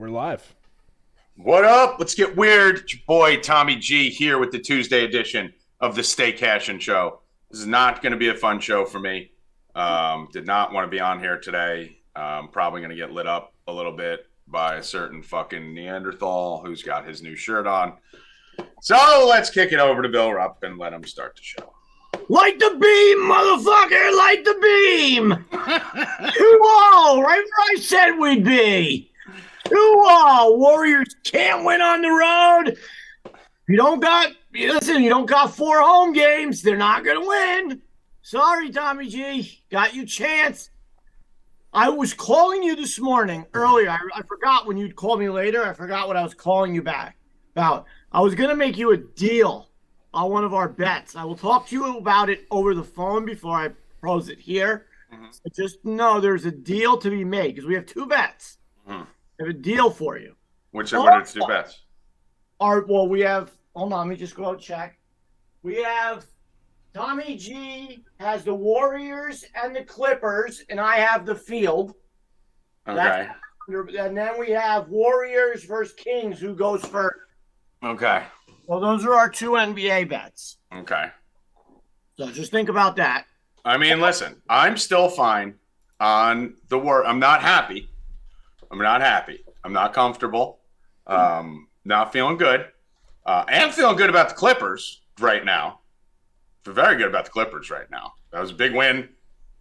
We're live. What up? Let's get weird. It's your boy Tommy G here with the Tuesday edition of the Stay Cashin show. This is not going to be a fun show for me. Did not want to be on here today. Probably going to get lit up a little bit by a certain fucking Neanderthal who's got his new shirt on. So let's kick it over to Bill Rupp and let him start the show. Light the beam, motherfucker! Light the beam! 2-0, right where I said we'd be. 2-0. Warriors can't win on the road. You don't got 4 home games. They're not going to win. Sorry, Tommy G. Got you chance. I was calling you this morning earlier. I forgot when you'd call me later. I forgot what I was calling you back about. I was going to make you a deal on one of our bets. I will talk to you about it over the phone before I pose it here. Mm-hmm. So just know there's a deal to be made because we have 2 bets. Mm-hmm. I have a deal for you. What are the 2 bets? We have, hold on, let me just go and check. We have Tommy G has the Warriors and the Clippers, and I have the field. Okay. And then we have Warriors versus Kings, who goes first. Okay. Well, those are our 2 NBA bets. Okay. So just think about that. I mean, listen, I'm still fine on the word. I'm not happy. I'm not comfortable. Not feeling good. I am feeling good about the Clippers right now. Feel very good about the Clippers right now. That was a big win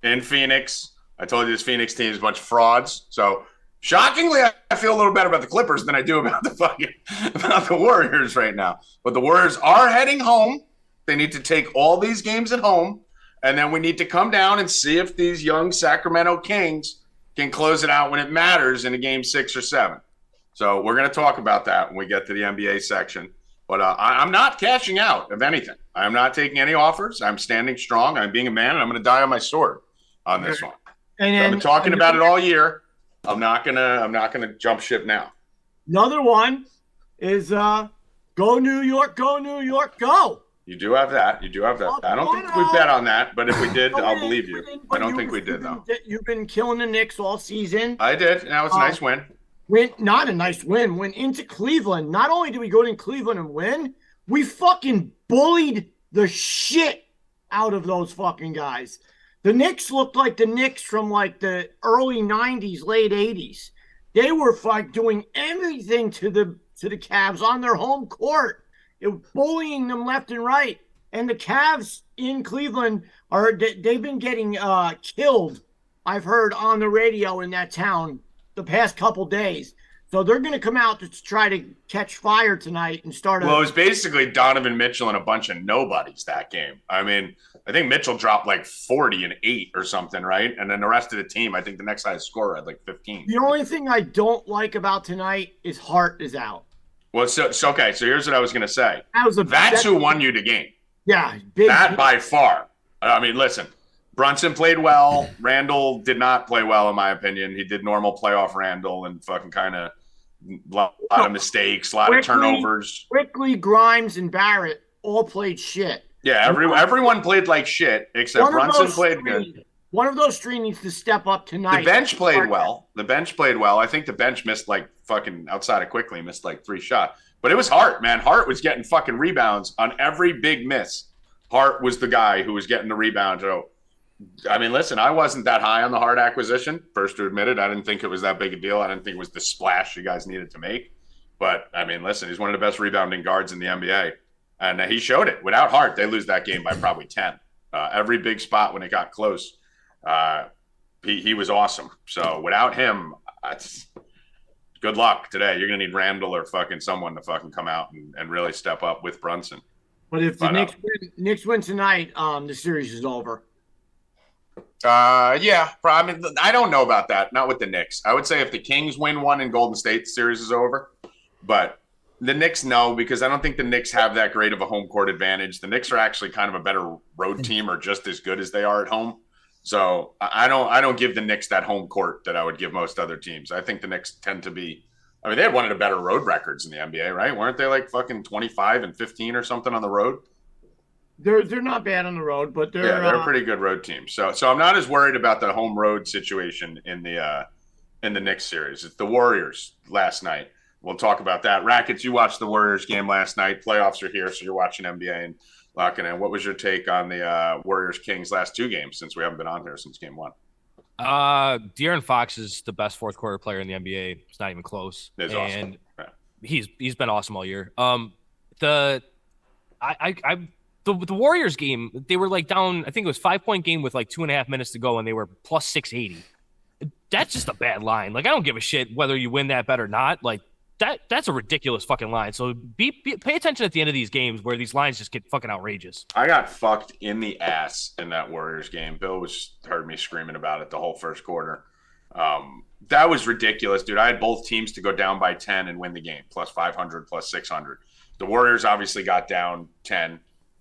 in Phoenix. I told you this Phoenix team is a bunch of frauds. So shockingly, I feel a little better about the Clippers than I do about the Warriors right now. But the Warriors are heading home. They need to take all these games at home, and then we need to come down and see if these young Sacramento Kings can close it out when it matters in a game 6 or 7. So we're going to talk about that when we get to the NBA section. But I'm not cashing out of anything. I'm not taking any offers. I'm standing strong. I'm being a man, and I'm going to die on my sword on this one. And I've been talking about it all year. I'm not gonna jump ship now. Another one is go New York, go. You do have that. I don't think we bet on that, but if we did, I'll believe you. I don't think we did, though. You've been killing the Knicks all season. I did. That was a nice win. Not a nice win. Went into Cleveland. Not only did we go to Cleveland and win, we fucking bullied the shit out of those fucking guys. The Knicks looked like the Knicks from like the early 90s, late 80s. They were doing everything to the Cavs on their home court. It was bullying them left and right. And the Cavs in Cleveland they've been getting killed, I've heard on the radio in that town the past couple days. So they're going to come out to try to catch fire tonight and start. Well, it was basically Donovan Mitchell and a bunch of nobodies that game. I mean, I think Mitchell dropped like 40 and 8 or something, right? And then the rest of the team, I think the next highest scorer had like 15. The only thing I don't like about tonight is Hart is out. Well, so okay. So here's what I was going to say. That's who won you the game. Yeah. By far. I mean, listen, Brunson played well. Randall did not play well, in my opinion. He did normal playoff Randall and fucking kind of a lot of mistakes, a lot of turnovers. Quickly, Grimes and Barrett all played shit. Yeah, everyone played like shit except Brunson played good. One of those 3 needs to step up tonight. The bench played well. I think the bench missed like fucking outside of Quickly, missed like 3 shots. But it was Hart, man. Hart was getting fucking rebounds on every big miss. Hart was the guy who was getting the rebound. So, I mean, listen, I wasn't that high on the Hart acquisition. First to admit it, I didn't think it was that big a deal. I didn't think it was the splash you guys needed to make. But, I mean, listen, he's one of the best rebounding guards in the NBA. And he showed it. Without Hart, they lose that game by probably 10. Every big spot when it got close, he was awesome. So without him, good luck today. You're going to need Randall or fucking someone to fucking come out and really step up with Brunson. But if the Knicks win tonight, the series is over. Yeah. I mean, I don't know about that. Not with the Knicks. I would say if the Kings win one in Golden State, the series is over. But the Knicks, no, because I don't think the Knicks have that great of a home court advantage. The Knicks are actually kind of a better road team or just as good as they are at home. So I don't give the Knicks that home court that I would give most other teams. I think the Knicks tend to be – I mean, they had one of the better road records in the NBA, right? Weren't they like fucking 25-15 or something on the road? They're not bad on the road, but they're a pretty good road team. So I'm not as worried about the home road situation in the in the Knicks series. It's the Warriors last night. We'll talk about that. Rackets, you watched the Warriors game last night. Playoffs are here, so you're watching NBA and locking in. What was your take on the Warriors-Kings last two games, since we haven't been on here since game one? De'Aaron Fox is the best fourth quarter player in the NBA. It's not even close. It's awesome. Yeah. He's been awesome all year. The Warriors game, they were like down, I think it was 5-point game with like 2.5 minutes to go, and they were plus 680. That's just a bad line. Like, I don't give a shit whether you win that bet or not. Like, that's a ridiculous fucking line. So pay attention at the end of these games where these lines just get fucking outrageous. I got fucked in the ass in that Warriors game. Bill heard me screaming about it the whole first quarter. That was ridiculous, dude. I had both teams to go down by 10 and win the game, plus 500, plus 600. The Warriors obviously got down 10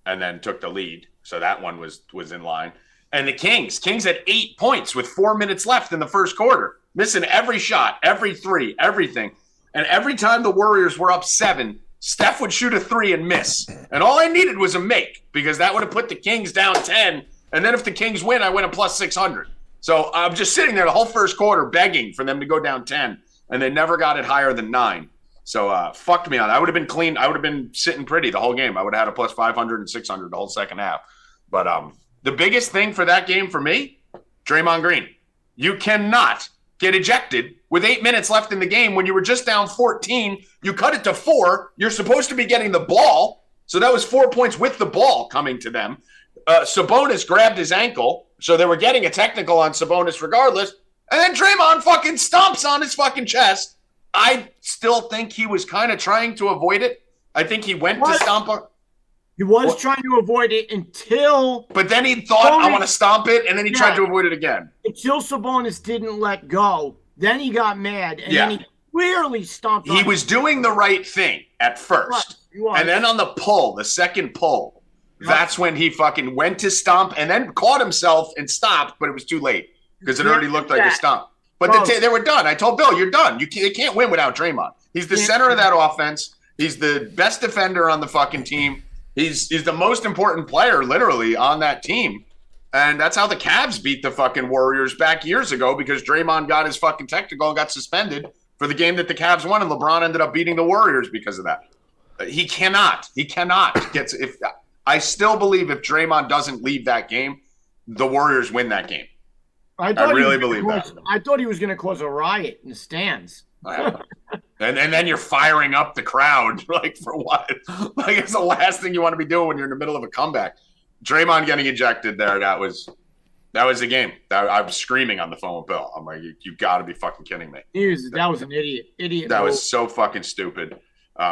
and then took the lead. So that one was in line. And the Kings had 8 points with 4 minutes left in the first quarter, missing every shot, every three, everything. And every time the Warriors were up 7, Steph would shoot a 3 and miss. And all I needed was a make, because that would have put the Kings down 10. And then if the Kings win, I win a plus 600. So I'm just sitting there the whole first quarter begging for them to go down 10. And they never got it higher than 9. So fucked me on. I would have been clean. I would have been sitting pretty the whole game. I would have had a plus 500 and 600 the whole second half. But the biggest thing for that game for me, Draymond Green. You cannot get ejected with 8 minutes left in the game when you were just down 14. You cut it to 4. You're supposed to be getting the ball. So that was 4 points with the ball coming to them. Sabonis grabbed his ankle, so they were getting a technical on Sabonis regardless. And then Draymond fucking stomps on his fucking chest. I still think he was kind of trying to avoid it. I think he went to stomp on. He was trying to avoid it until... But then he thought, I want to stomp it, and then he tried to avoid it again. Until Sabonis didn't let go. Then he got mad, and then he clearly stomped on He was doing the right thing at first. And then on the second pull, that's when he fucking went to stomp and then caught himself and stopped, but it was too late because it already looked like a stomp. But they were done. I told Bill, you're done. They can't win without Draymond. He's the center of that offense. He's the best defender on the fucking team. He's the most important player, literally, on that team. And that's how the Cavs beat the fucking Warriors back years ago, because Draymond got his fucking technical and got suspended for the game that the Cavs won, and LeBron ended up beating the Warriors because of that. He cannot get – I still believe if Draymond doesn't leave that game, the Warriors win that game. I really believe that. I thought he was going to cause a riot in the stands. And then you're firing up the crowd, like, for what? Like, it's the last thing you want to be doing when you're in the middle of a comeback. Draymond getting ejected there, that was the game. I was screaming on the phone with Bill. I'm like, you got to be fucking kidding me. That was an idiot. That was so fucking stupid.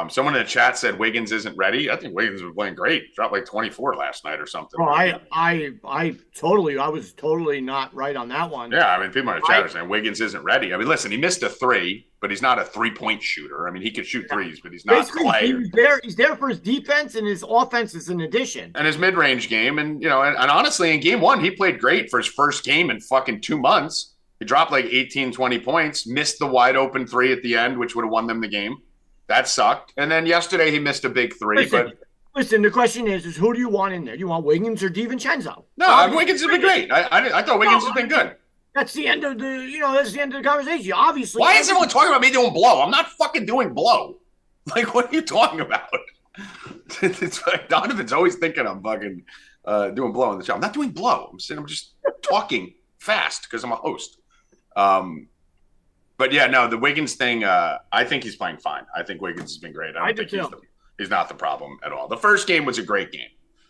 Someone in the chat said Wiggins isn't ready. I think Wiggins was playing great. Dropped like 24 last night or something. Oh, I was totally not right on that one. Yeah, I mean, people in the chat are saying Wiggins isn't ready. I mean, listen, he missed a 3, but he's not a 3-point shooter. I mean, he could shoot threes, but he's not Clay. He's there for his defense, and his offense is an addition. And his mid-range game, and honestly, in game 1, he played great for his first game in fucking 2 months. He dropped like 18, 20 points, missed the wide open 3 at the end, which would have won them the game. That sucked. And then yesterday he missed a big 3. Listen, the question is who do you want in there? You want Wiggins or DiVincenzo? No, Wiggins has been great. I thought Wiggins has been good. That's the end of the conversation. Obviously. Why is everyone talking about me doing blow? I'm not fucking doing blow. Like, what are you talking about? It's like Donovan's always thinking I'm fucking doing blow on the show. I'm not doing blow. I'm just talking fast because I'm a host. But yeah, no, the Wiggins thing, I think he's playing fine. I think Wiggins has been great. I don't think he's not the problem at all. The first game was a great game.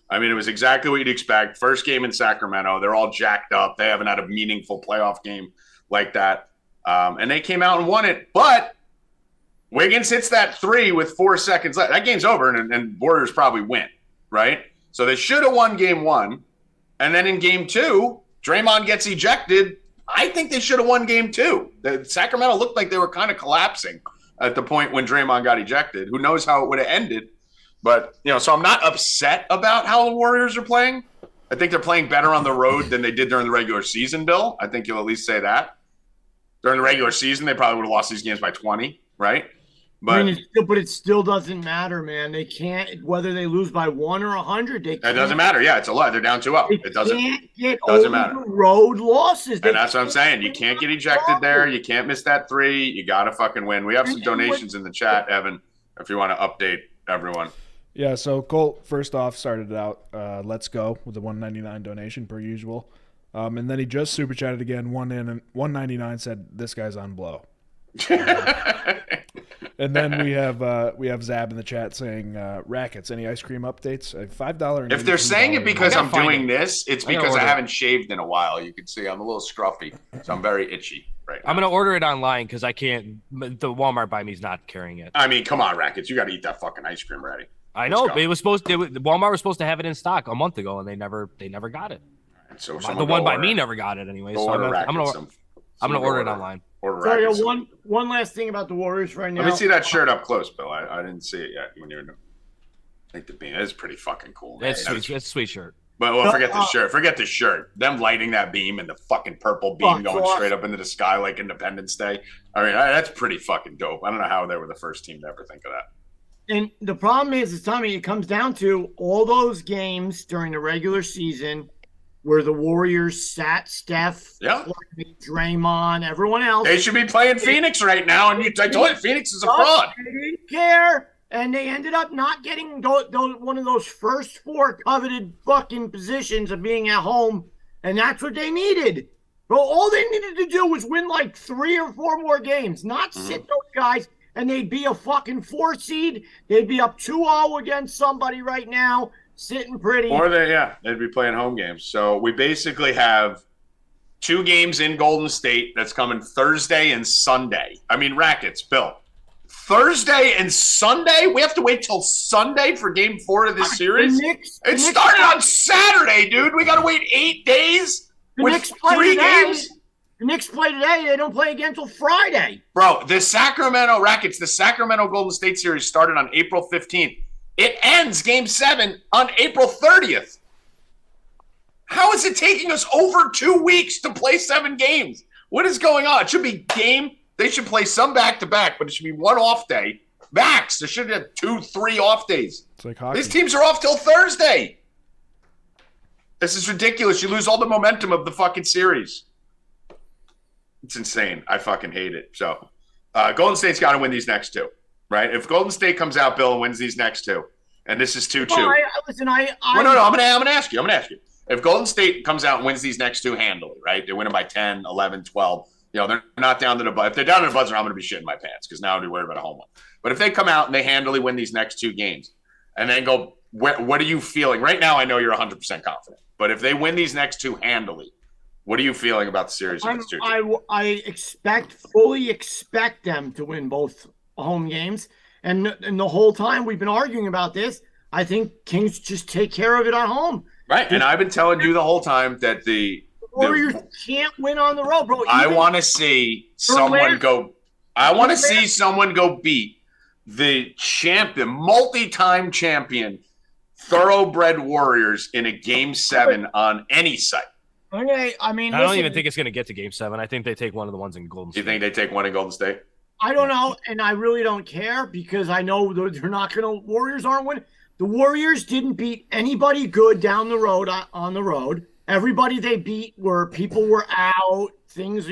I mean, it was exactly what you'd expect. First game in Sacramento. They're all jacked up. They haven't had a meaningful playoff game like that. And they came out and won it. But Wiggins hits that 3 with 4 seconds left. That game's over, and Warriors probably win, right? So they should have won game 1. And then in game 2, Draymond gets ejected. I think they should have won game 2. Sacramento looked like they were kind of collapsing at the point when Draymond got ejected. Who knows how it would have ended. But, so I'm not upset about how the Warriors are playing. I think they're playing better on the road than they did during the regular season, Bill. I think you'll at least say that. During the regular season, they probably would have lost these games by 20, right? But it still doesn't matter, man. They can't, whether they lose by 1 or 100. It doesn't matter. Yeah, it's a lot. They're down 2-0. It doesn't matter. Road losses. And that's what I'm saying. You can't get ejected there. You can't miss that 3. You got to fucking win. We have some donations in the chat, Evan, if you want to update everyone. Yeah, so Colt, first off, started it out, let's go, with a $1.99 donation per usual. And then he just super chatted again, $1.99, said, this guy's on blow. And then we have Zab in the chat saying, Rackets, any ice cream updates? $5. If they're saying it because I'm doing this, it's because I haven't shaved in a while. You can see I'm a little scruffy, so I'm very itchy right now. I'm going to order it online because I can't. The Walmart by me is not carrying it. I mean, come on, Rackets. You got to eat that fucking ice cream already. I know, but Walmart was supposed to have it in stock a month ago, and they never got it. Right, so the one by me never got it anyway. So I'm gonna order it online. Sorry, one last thing about the Warriors right now. Let me see that shirt up close, Bill. I didn't see it yet when you were. I think the beam is pretty fucking cool. It's a sweet shirt. But forget the shirt. Forget the shirt. Them lighting that beam and the fucking purple beam going straight up into the sky like Independence Day. I mean, that's pretty fucking dope. I don't know how they were the first team to ever think of that. And the problem is, Tommy, it comes down to all those games during the regular season where the Warriors sat Steph, Draymond, everyone else. They should be playing Phoenix right now, and I told you Phoenix is a fraud. They didn't care, and they ended up not getting one of those first 4 coveted fucking positions of being at home, and that's what they needed. Bro, all they needed to do was win like 3 or 4 more games, not sit those guys. And they'd be a fucking 4 seed. They'd be up 2-0 against somebody right now, sitting pretty. Or they'd be playing home games. So we basically have 2 games in Golden State that's coming Thursday and Sunday. I mean, Rackets, Bill. Thursday and Sunday? We have to wait till Sunday for game 4 of this series? It started on Saturday, dude. We got to wait 8 days with 3 games? The Knicks play today. They don't play again until Friday. Bro, the Sacramento Golden State series started on April 15th. It ends game 7 on April 30th. How is it taking us over 2 weeks to play 7 games? What is going on? It should be game. They should play some back-to-back, but it should be 1 off day. Max, there should have 2, 3 off days. It's like hockey. These teams are off till Thursday. This is ridiculous. You lose all the momentum of the fucking series. It's insane. I fucking hate it. So, Golden State's got to win these next 2, right? If Golden State comes out, Bill, and wins these next 2, and this is 2-2. No, I'm gonna ask you. If Golden State comes out and wins these next 2 handily, right? They win them by 10, 11, 12. You know, they're not down to the buzzer. If they're down to the buzzer, I'm going to be shitting my pants because now I'll be worried about a home one. But if they come out and they handily win these next 2 games and then go, what are you feeling? Right now, I know you're 100% confident. But if they win these next 2 handily, what are you feeling about the series? I fully expect them to win both home games. And the whole time we've been arguing about this, I think Kings just take care of it at home. Right. And I've been telling you the whole time that the Warriors can't win on the road, bro. I want to see someone go. I want to see someone go beat the champion, multi-time champion, thoroughbred Warriors in a game 7 on any site. Okay, I mean, I don't even think it's going to get to game 7. I think they take one of the ones in Golden State. Do you think they take one in Golden State? I don't know, and I really don't care because I know they're not going to. Warriors aren't winning. The Warriors didn't beat anybody good down the road on the road. Everybody they beat were people were out. Things,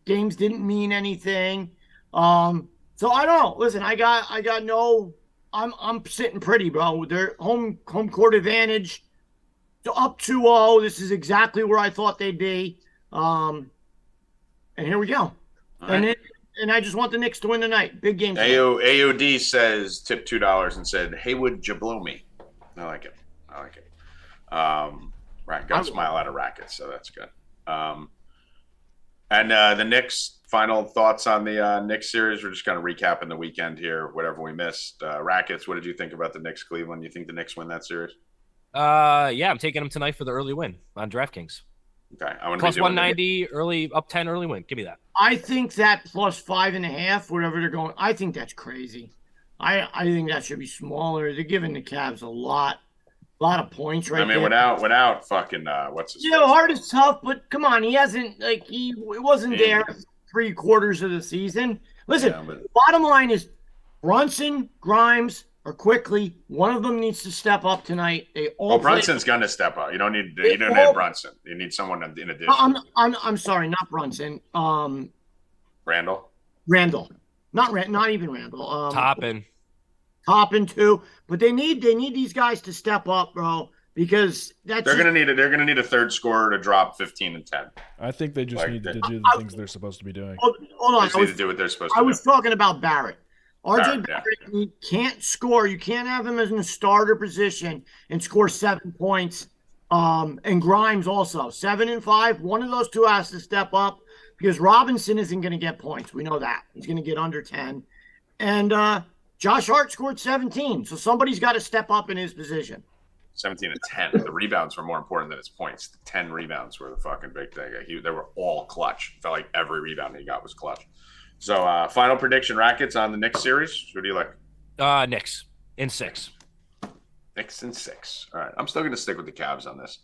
games didn't mean anything. So I don't know. Listen, I'm sitting pretty, bro. Their home court advantage. Up 2-0. This is exactly where I thought they'd be. And here we go. Right. And I just want the Knicks to win tonight. Big game. AOD says tip $2 and said, "Hey, would you blow me?" I like it. Right, got a smile out of Rackets, so that's good. And the Knicks, final thoughts on the Knicks series. We're just kind of recapping the weekend here, whatever we missed. Rackets, what did you think about the Knicks Cleveland? You think the Knicks win that series? Yeah, I'm taking them tonight for the early win on DraftKings. Okay, I want to plus 190 early, up 10 early win. Give me that. I think that plus 5.5, whatever they're going. I think that's crazy. I think that should be smaller. They're giving the Cavs a lot of points right there. Without fucking what's his? Yeah, Hart is tough, but come on, he hasn't he wasn't there 3/4 of the season. Listen, bottom line is Brunson, Grimes, or Quickly. One of them needs to step up tonight. They all. Brunson's gonna step up. You don't need Brunson. You need someone in addition. I'm sorry, not Brunson. Randall. Not even Randall. Toppin too. But they need these guys to step up, bro. Because they're gonna need a third scorer to drop 15 and 10. I think they just need to do the things they're supposed to be doing. Hold on. They just need to do what they're supposed to do. I was talking about Barrett. RJ Barrett can't score. You can't have him as in a starter position and score 7 points. And Grimes also 7 and 5. One of those two has to step up because Robinson isn't going to get points. We know that he's going to get under 10. And Josh Hart scored 17, so somebody's got to step up in his position. 17 and 10. The rebounds were more important than his points. The 10 rebounds were the fucking big thing. They were all clutch. It felt like every rebound he got was clutch. So, final prediction, Rackets on the Knicks series. What do you like? Knicks in 6. Knicks in 6. All right. I'm still going to stick with the Cavs on this.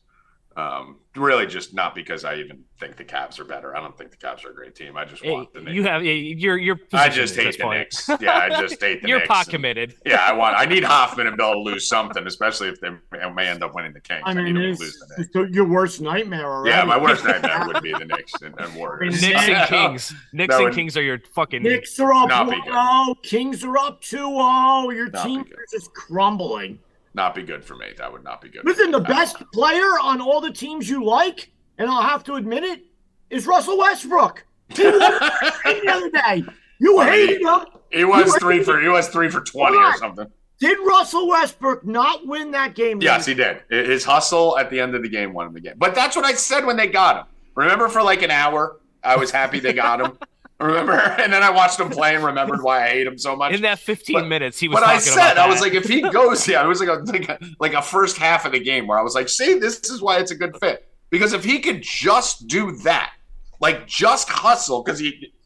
Really just not because I even think the Cavs are better. I don't think the Cavs are a great team. I just want the Knicks. You're I just hate the Knicks. Yeah, I just hate the You're Knicks. pot committed. Yeah, I need Hoffman and Bill to lose something, especially if they may end up winning the Kings. I mean, it's your worst nightmare already. Yeah, my worst nightmare would be the Knicks and Warriors. Knicks and Kings. Knicks and Kings are your fucking. Knicks are up 1-0. Kings are up 2-0. Your team is just crumbling. Not be good for me. That would not be good. Listen, the best player on all the teams you like, and I'll have to admit it, is Russell Westbrook. He won the other day. You hated him. He was 3 for 20 or something. Did Russell Westbrook not win that game? Yes, he did. His hustle at the end of the game won him the game. But that's what I said when they got him. Remember, for like an hour, I was happy they got him. Remember? And then I watched him play and remembered why I hate him so much. In that 15 minutes, he was talking about that. But I said, I was like, if he goes, it was like a first half of the game where I was like, see, this is why it's a good fit. Because if he could just do that, like just hustle, because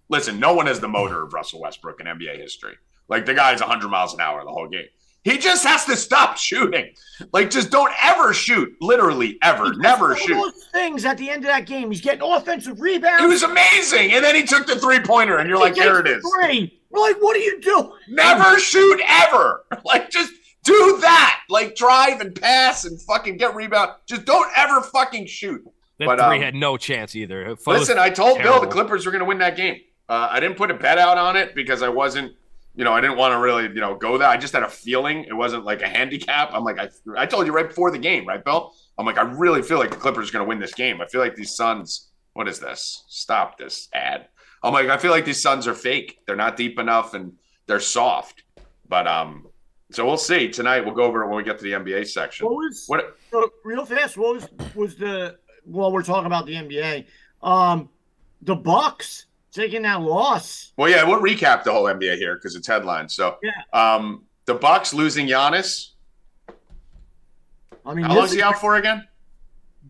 listen, no one has the motor of Russell Westbrook in NBA history. Like the guy's 100 miles an hour the whole game. He just has to stop shooting. Like, just don't ever shoot. Literally, ever. Never shoot. Those things at the end of that game. He's getting offensive rebounds. He was amazing. And then he took the three-pointer, and you're like, there it is. We're like, what are you doing? Never shoot ever. Like, just do that. Like, drive and pass and fucking get rebound. Just don't ever fucking shoot. That three had no chance either. Listen, I told Bill the Clippers were going to win that game. I didn't put a bet out on it because I wasn't, I didn't want to really, go there. I just had a feeling. It wasn't like a handicap. I'm like, I told you right before the game, right, Bill? I'm like, I really feel like the Clippers are going to win this game. I feel like these Suns, what is this? Stop this ad. I'm like, I feel like these Suns are fake. They're not deep enough and they're soft. But so we'll see. Tonight we'll go over it when we get to the NBA section. Real fast, what was the we're talking about the NBA. The Bucks taking that loss. Well, yeah, we'll recap the whole NBA here because it's headlines. So, the Bucks losing Giannis. I mean, how long is he out for again?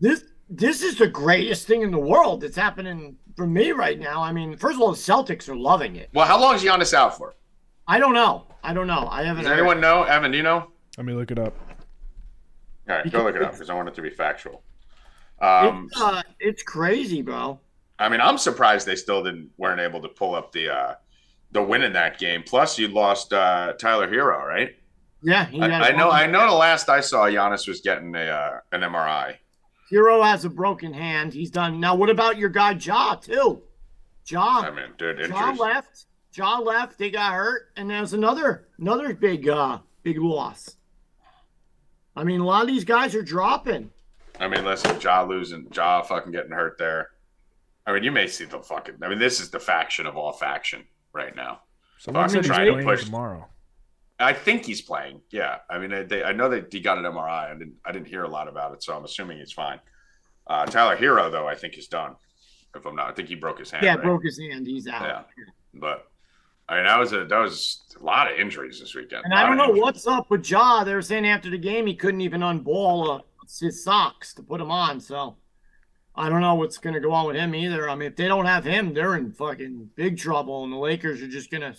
This is the greatest thing in the world that's happening for me right now. I mean, first of all, the Celtics are loving it. Well, how long is Giannis out for? I don't know. I haven't. Does anyone know? Evan, do you know? Let me look it up. All right, go look it up because I want it to be factual. It's crazy, bro. I mean, I'm surprised they still weren't able to pull up the win in that game. Plus, you lost Tyler Hero, right? Yeah, I know. The last I saw, Giannis was getting an MRI. Hero has a broken hand. He's done. Now, what about your guy Ja too? Ja. I mean, dude, Ja left. They got hurt, and there's another big loss. I mean, a lot of these guys are dropping. I mean, listen, Ja fucking getting hurt there. I mean, you may see the fucking. I mean, this is the faction of all faction right now. Someone said he's playing tomorrow. I think he's playing. Yeah, I mean, I know that he got an MRI. I didn't hear a lot about it, so I'm assuming he's fine. Tyler Hero, though, I think is done. If I'm not, I think he broke his hand. Yeah, right? broke his hand. He's out. Yeah, but I mean, that was a lot of injuries this weekend. And I don't know what's up with Ja. They were saying after the game he couldn't even unball his socks to put them on. So I don't know what's going to go on with him either. I mean, if they don't have him, they're in fucking big trouble, and the Lakers are just going to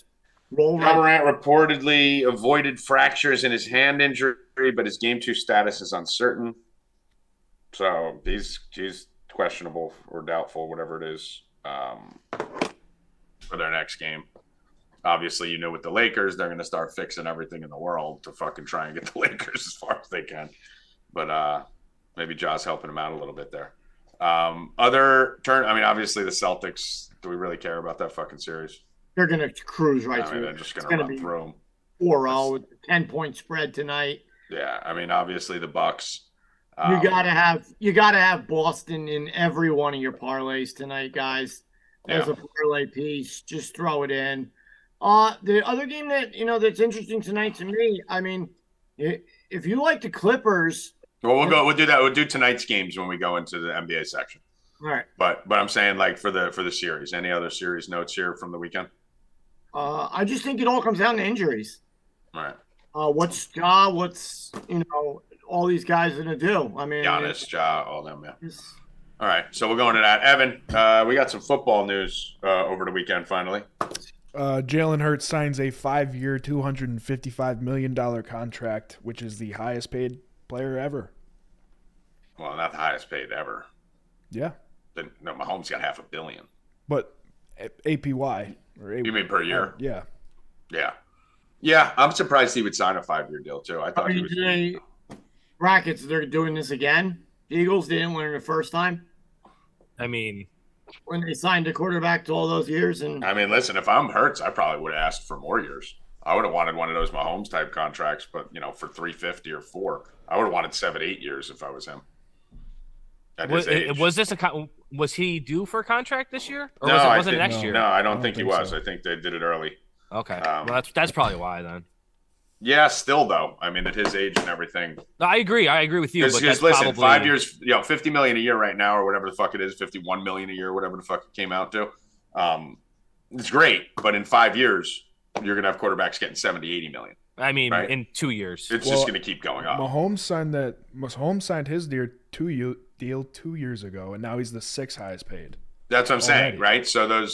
roll right. Morant reportedly avoided fractures in his hand injury, but his Game 2 status is uncertain. So he's questionable or doubtful, whatever it is, for their next game. Obviously, with the Lakers, they're going to start fixing everything in the world to fucking try and get the Lakers as far as they can. But maybe Ja's helping them out a little bit there. Obviously the Celtics. Do we really care about that fucking series? They're going to cruise right through. They're just going to run through them. 4-0 with a 10-point spread tonight. Yeah, obviously the Bucks. You gotta have Boston in every one of your parlays tonight, guys. As a parlay piece, just throw it in. The other game that that's interesting tonight to me. If you like the Clippers, we'll do that. We'll do tonight's games when we go into the NBA section. All right. But I'm saying like for the series. Any other series notes here from the weekend? I just think it all comes down to injuries. All right. What's all these guys gonna do? Giannis, Ja, all them, yeah. All right, so we're going to that. Evan, we got some football news over the weekend finally. Jalen Hurts signs a 5-year, $255 million contract, which is the highest paid player ever. Well, not the highest paid ever. Yeah. No, Mahomes got $500 million. But APY. You mean per year? Yeah. Yeah. Yeah, I'm surprised he would sign a 5-year deal, too. I thought he was... Rackets, they're doing this again. The Eagles didn't win it the first time. When they signed a quarterback to all those years. And listen, if I'm Hurts, I probably would have asked for more years. I would have wanted one of those Mahomes type contracts, but for $350 or $4, I would have wanted 7-8 years if I was him. At his age. Was he due for a contract this year, or no, wasn't it next year? No, I don't think he was. So. I think they did it early. Okay, well that's probably why then. Yeah, still though. At his age and everything. No, I agree with you. But listen, probably... 5 years, $50 million a year right now, or whatever the fuck it is, $51 million a year, whatever the fuck it came out to. It's great, but in 5 years, you're gonna have quarterbacks getting 70, 80 million. Right? In 2 years, it's just gonna keep going up. Mahomes signed his deal 2 years ago, and now he's the 6th highest paid. That's what I'm saying, right? So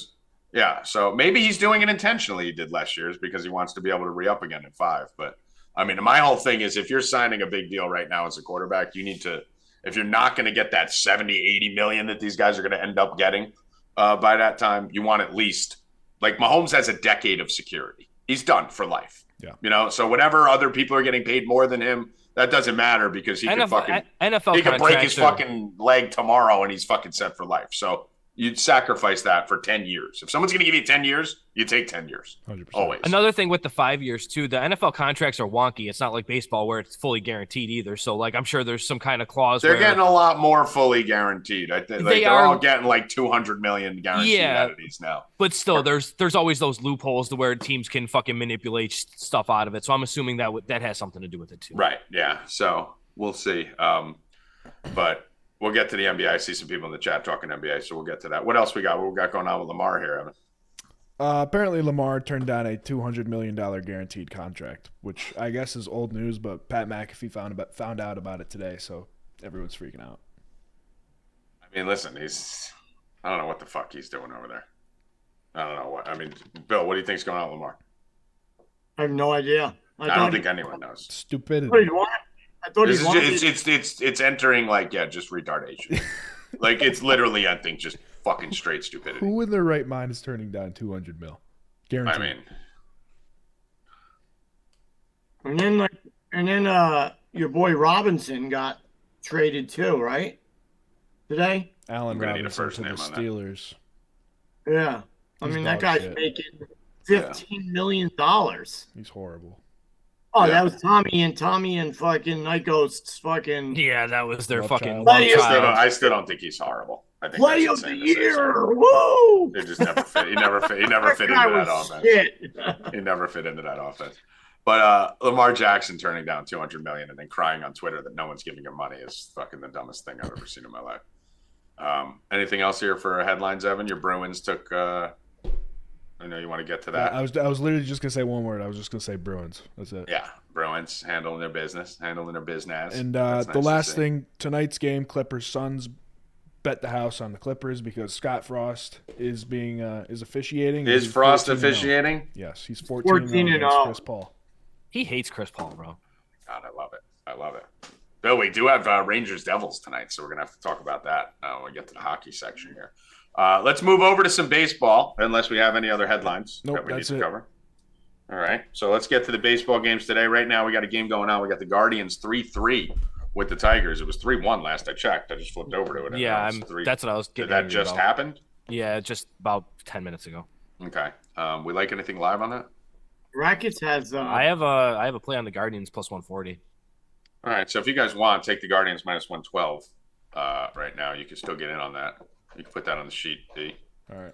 so maybe he's doing it intentionally. He did last year's because he wants to be able to re-up again in 5. But my whole thing is if you're signing a big deal right now as a quarterback, you need to, if you're not going to get that 70, 80 million that these guys are going to end up getting by that time, you want at least, like Mahomes has a decade of security. He's done for life. Yeah. So whatever other people are getting paid more than him, that doesn't matter because he can break his fucking leg tomorrow and he's fucking set for life. So you'd sacrifice that for 10 years. If someone's going to give you 10 years, you take 10 years. 100%. Always. Another thing with the 5 years, too, the NFL contracts are wonky. It's not like baseball where it's fully guaranteed either. So, I'm sure there's some kind of clause. They're getting a lot more fully guaranteed. I think they're all getting like $200 million guaranteed out of these now. But still, there's always those loopholes to where teams can fucking manipulate stuff out of it. So I'm assuming that has something to do with it, too. Right, yeah. So we'll see. But... we'll get to the NBA. I see some people in the chat talking NBA, so we'll get to that. What else we got? What we got going on with Lamar here, Evan? Apparently, Lamar turned down a $200 million guaranteed contract, which I guess is old news, but Pat McAfee found out about it today, so everyone's freaking out. Listen, I don't know what the fuck he's doing over there. I don't know what. Bill, what do you think's going on with Lamar? I have no idea. I don't think anyone knows. Stupidity. I thought it's entering just retardation. It's literally, I think, just fucking straight stupidity. Who in their right mind is turning down $200 million? Guaranteed. And then your boy Robinson got traded too, right? Today. Allen Robinson to the Steelers. Yeah, that guy's making $15 million. He's horrible. Oh, that was Tommy and fucking Night Ghost's fucking. Yeah, that was their fucking. I still don't think he's horrible. I think play of the year. Woo! It just never fit. He never fit into that offense. He never fit into that offense. But Lamar Jackson turning down $200 million and then crying on Twitter that no one's giving him money is fucking the dumbest thing I've ever seen in my life. Anything else here for headlines, Evan? Your Bruins took. I know you want to get to that. I was literally just gonna say one word. I was just gonna say Bruins. That's it. Yeah, Bruins handling their business. And nice the last thing, tonight's game, Clippers Suns. Bet the house on the Clippers because Scott Frost is officiating. Is Frost officiating? Yes, he's 14 against Chris Paul. He hates Chris Paul, bro. God, I love it. Though we do have Rangers Devils tonight, so we're gonna have to talk about that when we get to the hockey section here. Let's move over to some baseball, unless we have any other headlines that we need to cover. All right. So let's get to the baseball games today. Right now, we got a game going on. We got the Guardians 3-3 with the Tigers. It was 3-1 last I checked. I just flipped over to it. Yeah, that's what I was getting. Did that just happen? Yeah, just about 10 minutes ago. Okay. We like anything live on that? Rackets has. I have a play on the Guardians plus 140. All right. So if you guys want, take the Guardians minus 112 right now. You can still get in on that. You can put that on the sheet, D. All right.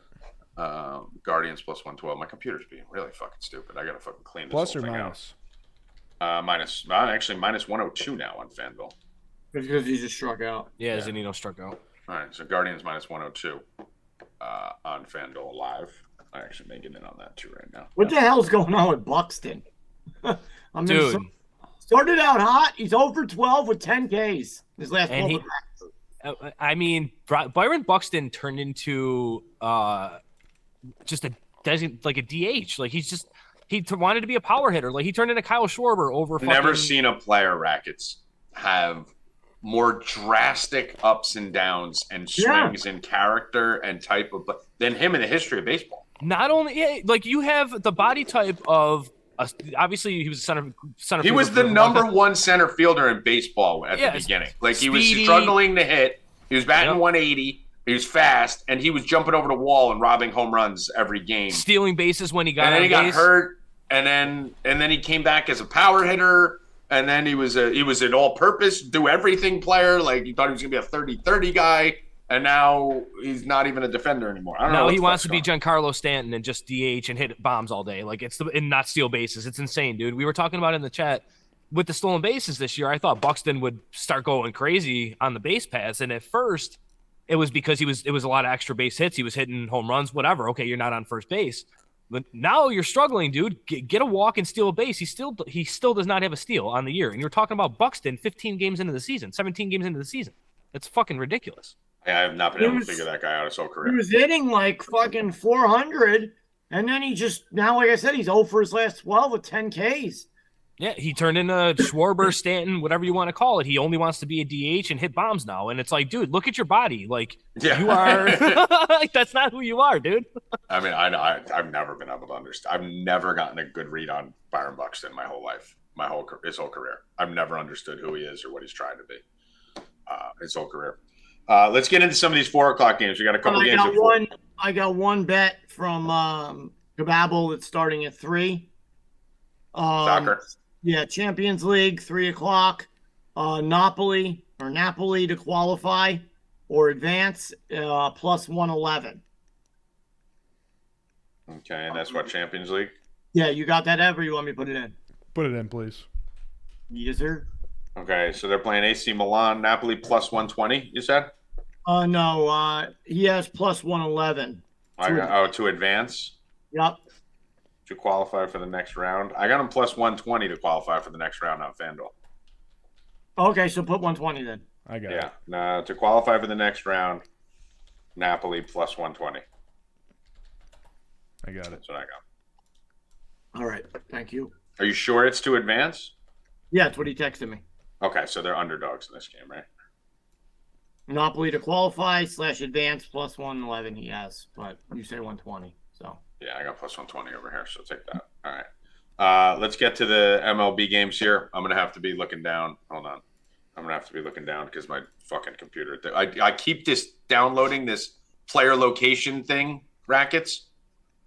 Guardians plus 112. My computer's being really fucking stupid. I gotta fucking clean this Plus whole or thing minus? out. Actually minus 102 now on FanDuel. Because he just struck out. Yeah, Zunino struck out. All right, so Guardians minus 102 on FanDuel live. I actually may get in on that too right now. What the hell's going on with Buxton? Dude. Started out hot. He's over 12 with 10 Ks. His last 12. I mean, Byron Buxton turned into just a DH. Like he wanted to be a power hitter. Like he turned into Kyle Schwarber over. Never seen a player, Rackets, have more drastic ups and downs and swings in character and type of than him in the history of baseball. Not only like you have the body type of obviously he was a center. He was the number one center fielder in baseball at the beginning. Like he was struggling to hit. He was batting 180. He was fast, and he was jumping over the wall and robbing home runs every game, stealing bases when he got. And then he got hurt, and then he came back as a power hitter, and then he was an all-purpose, do everything player. Like you thought he was gonna be a 30-30 guy, and now he's not even a defender anymore. I don't know. Now he wants to be Giancarlo Stanton and just DH and hit bombs all day, like and not steal bases. It's insane, dude. We were talking about it in the chat with the stolen bases this year. I thought Buxton would start going crazy on the base paths, and at first. It was because it was a lot of extra base hits. He was hitting home runs, whatever. Okay, you're not on first base. But now you're struggling, dude. Get a walk and steal a base. He still does not have a steal on the year. And you're talking about Buxton 15 games into the season, 17 games into the season. It's fucking ridiculous. Yeah, I have not been able to figure that guy out his whole career. He was hitting like fucking 400, and then he just now, like I said, he's 0 for his last 12 with 10 Ks. Yeah, he turned into Schwarber, Stanton, whatever you want to call it. He only wants to be a DH and hit bombs now. And it's like, dude, look at your body. Like, you are like, that's not who you are, dude. I mean, I've never been able to understand. I've never gotten a good read on Byron Buxton my whole life, his whole career. I've never understood who he is or what he's trying to be his whole career. Let's get into some of these 4 o'clock games. We got a couple games. I got one bet from Kababble that's starting at 3. Soccer. Yeah, Champions League, 3 o'clock. Napoli to qualify or advance, plus 111. Okay, and that's what, Champions League? Yeah, you got that, Ever? You want me to put it in? Put it in, please. Yes, sir. Okay, so they're playing AC Milan, Napoli plus 120, you said? No, he has plus 111. To advance? Yep. To qualify for the next round. I got him plus 120 to qualify for the next round on FanDuel. Okay, so put 120 then. I got it. Yeah, to qualify for the next round, Napoli plus 120. I got it. That's what I got. All right, thank you. Are you sure it's to advance? Yeah, that's what he texted me. Okay, so they're underdogs in this game, right? Napoli to qualify / advance plus 111 he has, but you say 120, so. Yeah, I got plus 120 over here, so take that. All right. Let's get to the MLB games here. I'm going to have to be looking down. Hold on. I'm going to have to be looking down because my fucking computer. I keep downloading this player location thing, Rackets,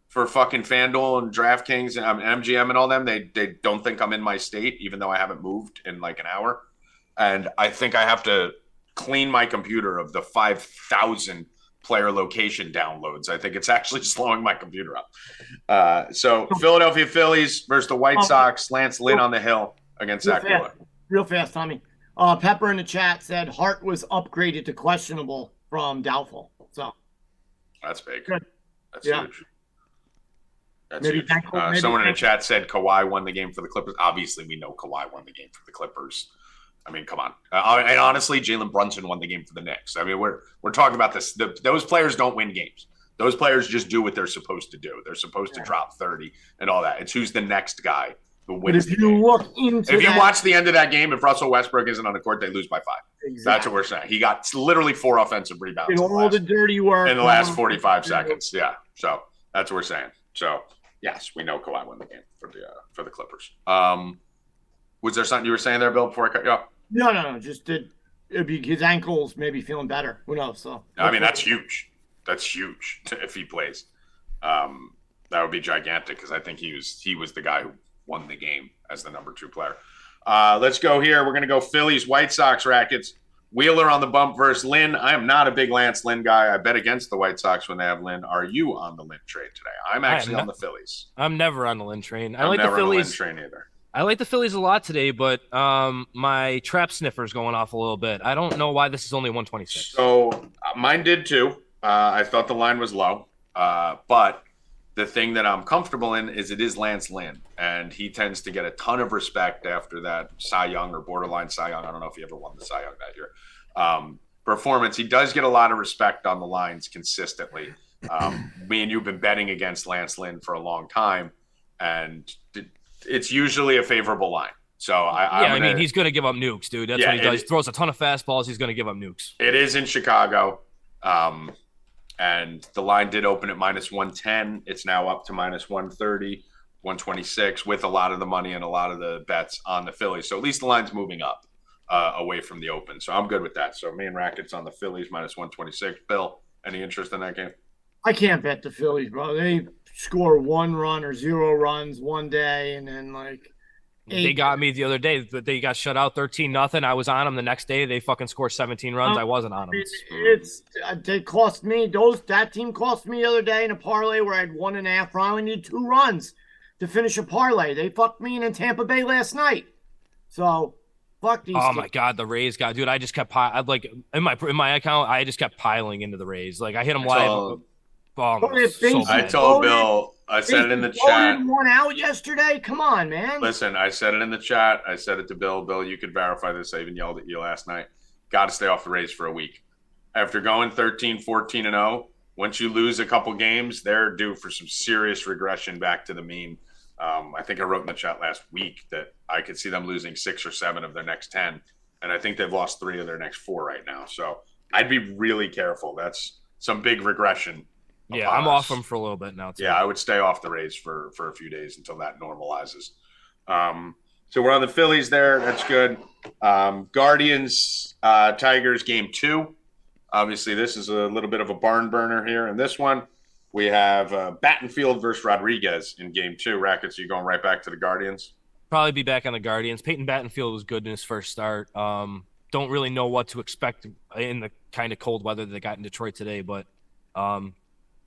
for fucking FanDuel and DraftKings and MGM and all them. They don't think I'm in my state, even though I haven't moved in like an hour. And I think I have to clean my computer of the 5,000 player location downloads. I think it's actually slowing my computer up. So Philadelphia Phillies versus the White Sox. Lance Lynn on the hill against Zach Wheeler. Real fast, Tommy. Pepper in the chat said Hart was upgraded to questionable from doubtful. So that's big. Good. That's huge. That's huge. Someone in the chat said Kawhi won the game for the Clippers. Obviously, we know Kawhi won the game for the Clippers. I mean, come on. And honestly, Jalen Brunson won the game for the Knicks. I mean, we're talking about this. Those players don't win games. Those players just do what they're supposed to do. They're supposed to drop 30 and all that. It's who's the next guy who wins. But if you look into if you watch the end of that game, if Russell Westbrook isn't on the court, they lose by 5. Exactly. That's what we're saying. He got literally 4 offensive rebounds in all the dirty work in the last 45 seconds. Yeah. So that's what we're saying. So Yes, we know Kawhi won the game for the Clippers. Was there something you were saying there, Bill, before I cut you off? No. Just his ankles maybe feeling better. Who knows? So I mean, that's huge. That's huge if he plays. That would be gigantic because I think he was the guy who won the game as the number 2 player. Let's go here. We're going to go Phillies, White Sox, Rackets. Wheeler on the bump versus Lynn. I am not a big Lance Lynn guy. I bet against the White Sox when they have Lynn. Are you on the Lynn train today? I'm actually on the Phillies. I'm never on the Lynn train. I'm never on the Lynn train either. I like the Phillies a lot today, but my trap sniffer's going off a little bit. I don't know why this is only 126. So mine did too. I thought the line was low, but the thing that I'm comfortable in is it is Lance Lynn, and he tends to get a ton of respect after that Cy Young or borderline Cy Young. I don't know if he ever won the Cy Young that year. Performance. He does get a lot of respect on the lines consistently. Me and you've been betting against Lance Lynn for a long time, and it's usually a favorable line. So I mean, he's going to give up nukes, dude. That's what he does. He throws a ton of fastballs. He's going to give up nukes. It is in Chicago. And the line did open at -110. It's now up to -130, 126 with a lot of the money and a lot of the bets on the Phillies. So at least the line's moving up away from the open. So I'm good with that. So me and Rackets on the Phillies -126. Bill, any interest in that game? I can't bet the Phillies, bro. They score 1 run or 0 runs one day, and then they got me the other day, but they got shut out 13-0. I was on them the next day. They fucking scored 17 runs. I wasn't on them. They cost me that team cost me the other day in a parlay where I had 1.5 run. I only need 2 runs to finish a parlay. They fucked me in Tampa Bay last night. So fuck these. My God, the Rays got, dude. I just kept in my account. I just kept piling into the Rays. Like I hit them live. I told Bill. I said it in the chat. One out yesterday. Come on, man. Listen, I said it in the chat. I said it to Bill. Bill, you could verify this. I even yelled at you last night. Got to stay off the Rays for a week. After going 13, 14-0, once you lose a couple games, they're due for some serious regression back to the mean. I think I wrote in the chat last week that I could see them losing 6 or 7 of their next 10. And I think they've lost 3 of their next 4 right now. So I'd be really careful. That's some big regression. Yeah, I'm off them for a little bit now, too. Yeah, I would stay off the Rays for a few days until that normalizes. So we're on the Phillies there. That's good. Guardians, Tigers, game 2. Obviously, this is a little bit of a barn burner here. In this one, we have Battenfield versus Rodriguez in game 2. Rackets, are you going right back to the Guardians? Probably be back on the Guardians. Peyton Battenfield was good in his first start. Don't really know what to expect in the kind of cold weather that they got in Detroit today, but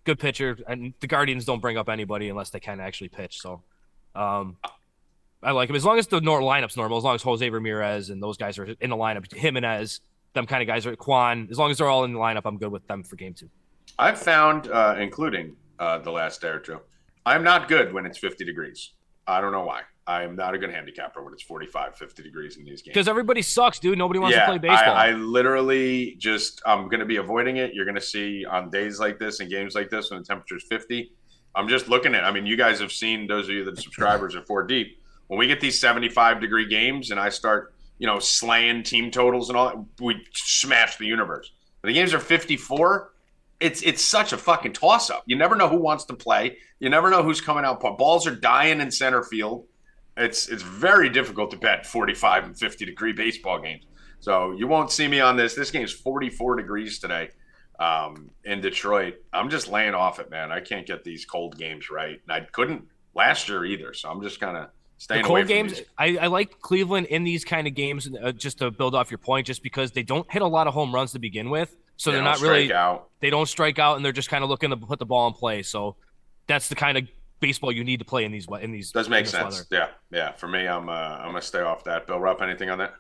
good pitcher. And the Guardians don't bring up anybody unless they can actually pitch. So I like him. As long as the lineup's normal, as long as Jose Ramirez and those guys are in the lineup, Jimenez, them kind of guys are Quan. As long as they're all in the lineup, I'm good with them for game 2. I've found, including the last day or two, I'm not good when it's 50 degrees. I don't know why. I'm not a good handicapper when it's 45, 50 degrees in these games. Because everybody sucks, dude. Nobody wants to play baseball. I literally I'm going to be avoiding it. You're going to see on days like this and games like this when the temperature's 50. I'm just looking at, you guys have seen, those of you that are subscribers at 4 Deep, when we get these 75-degree games and I start, slaying team totals and all that, we smash the universe. When the games are 54, it's such a fucking toss-up. You never know who wants to play. You never know who's coming out. Balls are dying in center field. It's very difficult to bet 45 and 50-degree baseball games. So you won't see me on this. This game's 44 degrees today in Detroit. I'm just laying off it, man. I can't get these cold games right. And I couldn't last year either, so I'm just kind of staying away from games. These. I like Cleveland in these kind of games just to build off your point, just because they don't hit a lot of home runs to begin with. So they're not really – they don't strike out, and they're just kind of looking to put the ball in play. So that's the kind of baseball you need to play in these does make sense. Weather. Yeah. For me, I'm gonna stay off that. Bill Rupp, anything on that?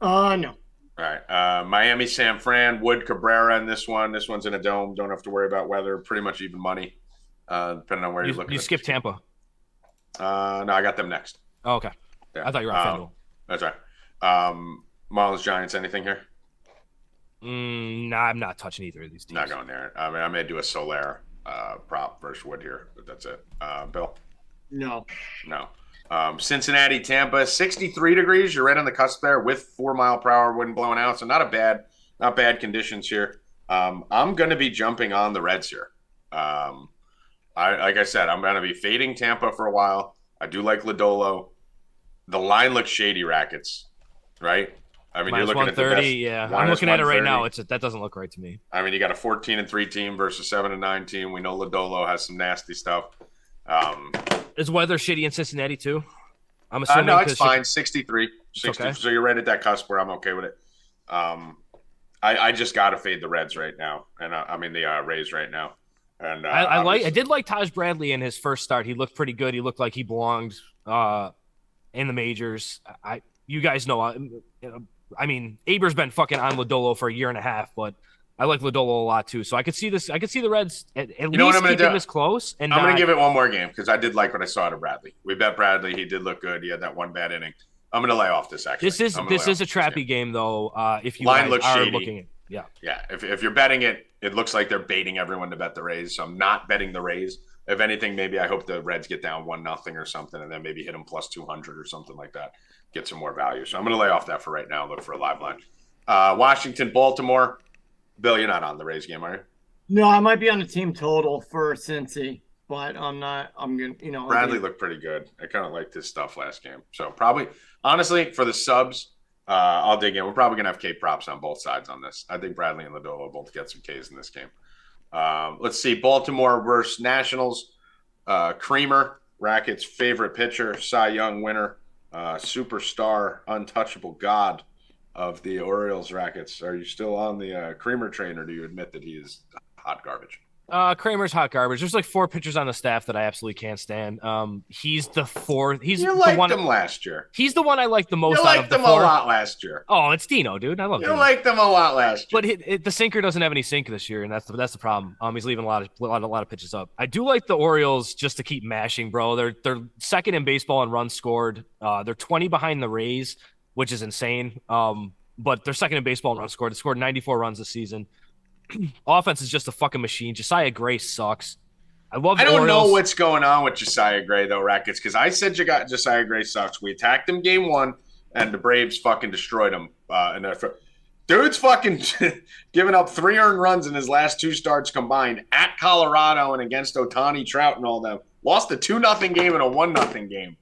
No. All right. Miami, San Fran, Wood, Cabrera in this one. This one's in a dome. Don't have to worry about weather. Pretty much even money, depending on where you're looking. You skipped Tampa. No, I got them next. Oh, okay. Yeah. I thought you were on FanDuel. That's right. Marlins, Giants, anything here? Nah, I'm not touching either of these teams. Not going there. I may do a Soler prop versus Wood here, but that's it. Bill? No. Cincinnati, Tampa, 63 degrees. You're right on the cusp there with 4-mile-per-hour wind blowing out, so not bad conditions here. I'm going to be jumping on the Reds here. Like I said, I'm going to be fading Tampa for a while. I do like Lodolo. The line looks shady, Rackets, right? I mean, you're looking at the best. Yeah. I'm looking at it right now. That doesn't look right to me. I mean, you got a 14-3 team versus 7-9 team. We know Lodolo has some nasty stuff. Is weather shitty in Cincinnati too? I'm assuming. No, it's fine. 63. 60. Okay. So you're right at that cusp where I'm okay with it. I just got to fade the Reds right now, and I mean the Rays right now. And I did like Taj Bradley in his first start. He looked pretty good. He looked like he belonged in the majors. You guys know. I mean, Aber's been fucking on Lodolo for a year and a half, but I like Lodolo a lot too. So I could see this. I could see the Reds at least keeping this close. And I'm going to give it one more game because I did like what I saw out of Bradley. We bet Bradley. He did look good. He had that one bad inning. I'm going to lay off this. Actually, this is a trappy game though. If you line looks are shady. looking at yeah. If you're betting it, it looks like they're baiting everyone to bet the Rays. So I'm not betting the Rays. If anything, maybe I hope the Reds get down 1-0 or something, and then maybe hit them plus 200 or something like that. Get some more value. So I'm going to lay off that for right now. Look for a live line. Washington, Baltimore. Bill, you're not on the Rays game, are you? No, I might be on the team total for Cincy, but I'm not. I'm going to, Bradley looked pretty good. I kind of liked his stuff last game. So probably, honestly, for the subs, I'll dig in. We're probably going to have K props on both sides on this. I think Bradley and Lodolo both get some Ks in this game. Let's see. Baltimore versus Nationals. Creamer, Rackets' favorite pitcher, Cy Young winner, superstar, untouchable god of the Orioles. Rackets. Are you still on the Creamer train, or do you admit that he is hot garbage? Kramer's hot garbage. There's like 4 pitchers on the staff that I absolutely can't stand. He's the fourth. You liked him last year. He's the one I like the most. You liked him a lot last year. Oh, it's Dino, dude. I love him. You liked him a lot last year. But the sinker doesn't have any sink this year, and that's the problem. He's leaving a lot of pitches up. I do like the Orioles just to keep mashing, bro. They're second in baseball in runs scored. They're 20 behind the Rays, which is insane. But they're second in baseball in runs scored. They scored 94 runs this season. Offense is just a fucking machine. Josiah Gray sucks. I don't know what's going on with Josiah Gray though, Rackets, because I said Josiah Gray sucks. We attacked him game 1, and the Braves fucking destroyed him. Dude's fucking giving up 3 earned runs in his last 2 starts combined at Colorado and against Ohtani, Trout, and all them. Lost a 2-0 game and a 1-0 game.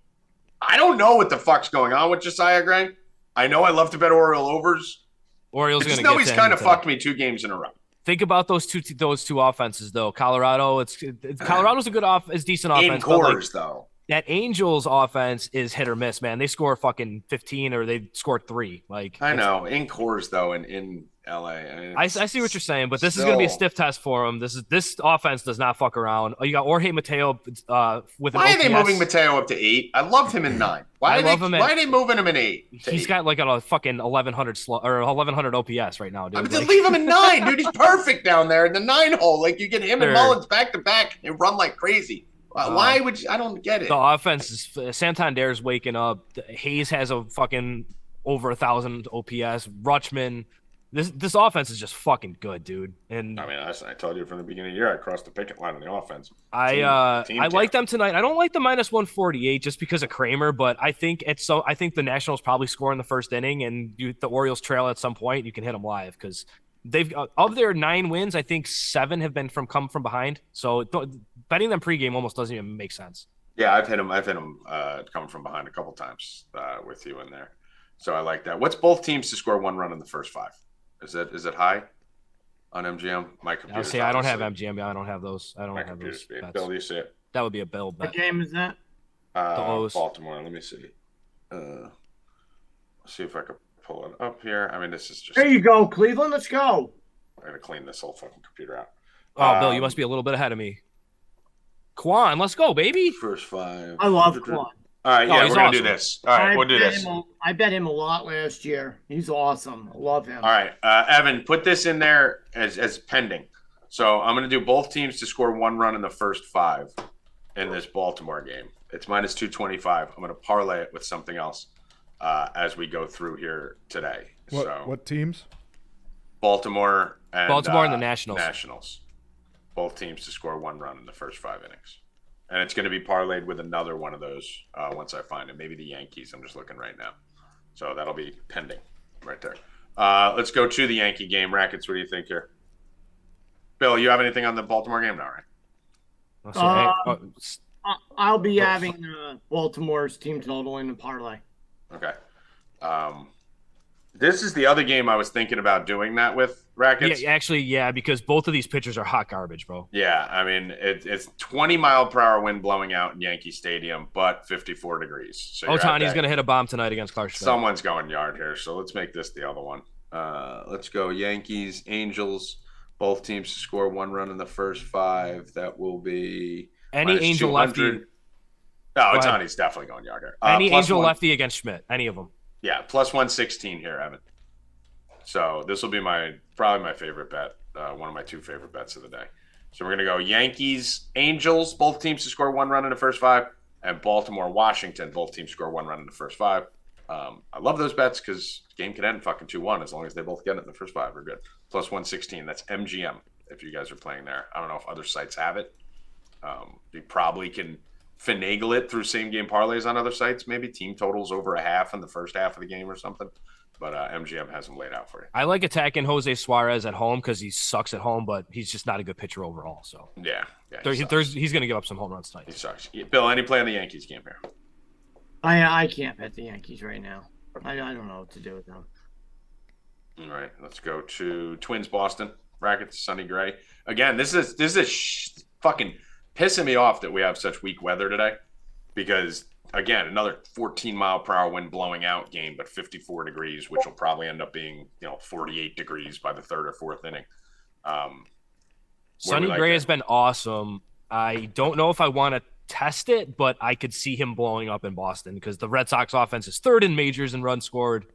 I don't know what the fuck's going on with Josiah Gray. I know I love to bet Oriole overs. Orioles going to get he's kind of fucked me 2 games in a row. Think about those two offenses though. Colorado's a good decent offense. In cores though. That Angels offense is hit or miss, man. They score fucking 15 or they score 3. I know in cores though, in LA. I see what you're saying, but this is going to be a stiff test for them. This offense does not fuck around. Oh, you got Jorge Mateo with. Why are they moving Mateo up to 8? I loved him in 9. Why are they moving him in 8? He's got like a fucking 1100 or 1100 OPS right now, dude. I mean, leave him in 9, dude. He's perfect down there in the 9 hole. You get him and Mullins back to back and run like crazy. Why would you? I don't get it. The offense is Santander's waking up. Hayes has a fucking over 1,000 OPS. Rutschman. This offense is just fucking good, dude. And I mean, I told you from the beginning of the year, I crossed the picket line on the offense. I like them tonight. I don't like the minus 148 just because of Kramer, but I think the Nationals probably score in the first inning, and the Orioles trail at some point. You can hit them live because they've of their 9 wins, I think 7 have been come from behind. So betting them pregame almost doesn't even make sense. Yeah, I've hit them coming from behind a couple times with you in there. So I like that. What's both teams to score 1 run in the first 5? Is it high on MGM? My computer. I don't have MGM. I don't have those. I don't have those. Bill, do you see it? That would be a Bill bet. What game is that? Baltimore. Let me see. See if I can pull it up here. I mean, this is just. There you go, Cleveland. Let's go. I'm gonna clean this whole fucking computer out. Oh, Bill, you must be a little bit ahead of me. Quan, let's go, baby. First 5. I love Quan. All right, we're going to do this. All right, we'll do this. I bet him a lot last year. He's awesome. I love him. All right, Evan, put this in there as pending. So I'm going to do both teams to score 1 run in the first 5 in this Baltimore game. It's minus 225. I'm going to parlay it with something else as we go through here today. What teams? Baltimore and the Nationals. Nationals. Both teams to score 1 run in the first 5 innings. And it's going to be parlayed with another one of those once I find it. Maybe the Yankees. I'm just looking right now. So that'll be pending right there. Let's go to the Yankee game. Rackets, what do you think here? Bill, you have anything on the Baltimore game now, right? I'll say, I'll be having Baltimore's team total in the parlay. Okay. This is the other game I was thinking about doing that with, Rackets. Yeah, actually, yeah, because both of these pitchers are hot garbage, bro. Yeah, I mean, it's 20-mile-per-hour wind blowing out in Yankee Stadium, but 54 degrees. So Ohtani's going to hit a bomb tonight against Clark Schmidt. Someone's going yard here, so let's make this the other one. Let's go Yankees, Angels. Both teams to score 1 run in the first 5. That will be any Angel lefty. Oh, Ohtani's definitely going yard here. Any Angel lefty against Schmidt, any of them. Yeah, plus 116 here, Evan. So this will be probably my favorite bet, one of my 2 favorite bets of the day. So we're going to go Yankees, Angels, both teams to score 1 run in the first 5, and Baltimore, Washington, both teams score 1 run in the first 5. I love those bets because the game could end fucking 2-1 as long as they both get it in the first 5. We're good. Plus 116. That's MGM if you guys are playing there. I don't know if other sites have it. You probably can finagle it through same-game parlays on other sites, maybe team totals over a half in the first half of the game or something. But MGM has them laid out for you. I like attacking Jose Suarez at home because he sucks at home, but he's just not a good pitcher overall. So yeah, he's going to give up some home runs tonight. He sucks. Bill, any play on the Yankees game here? I can't bet the Yankees right now. I don't know what to do with them. All right, let's go to Twins Boston. Rackets, Sonny Gray. Again, this is fucking pissing me off that we have such weak weather today because, again, another 14-mile-per-hour wind blowing out game, but 54 degrees, which will probably end up being 48 degrees by the 3rd or 4th inning. Sonny Gray has been awesome. I don't know if I want to test it, but I could see him blowing up in Boston because the Red Sox offense is 3rd in majors in runs scored.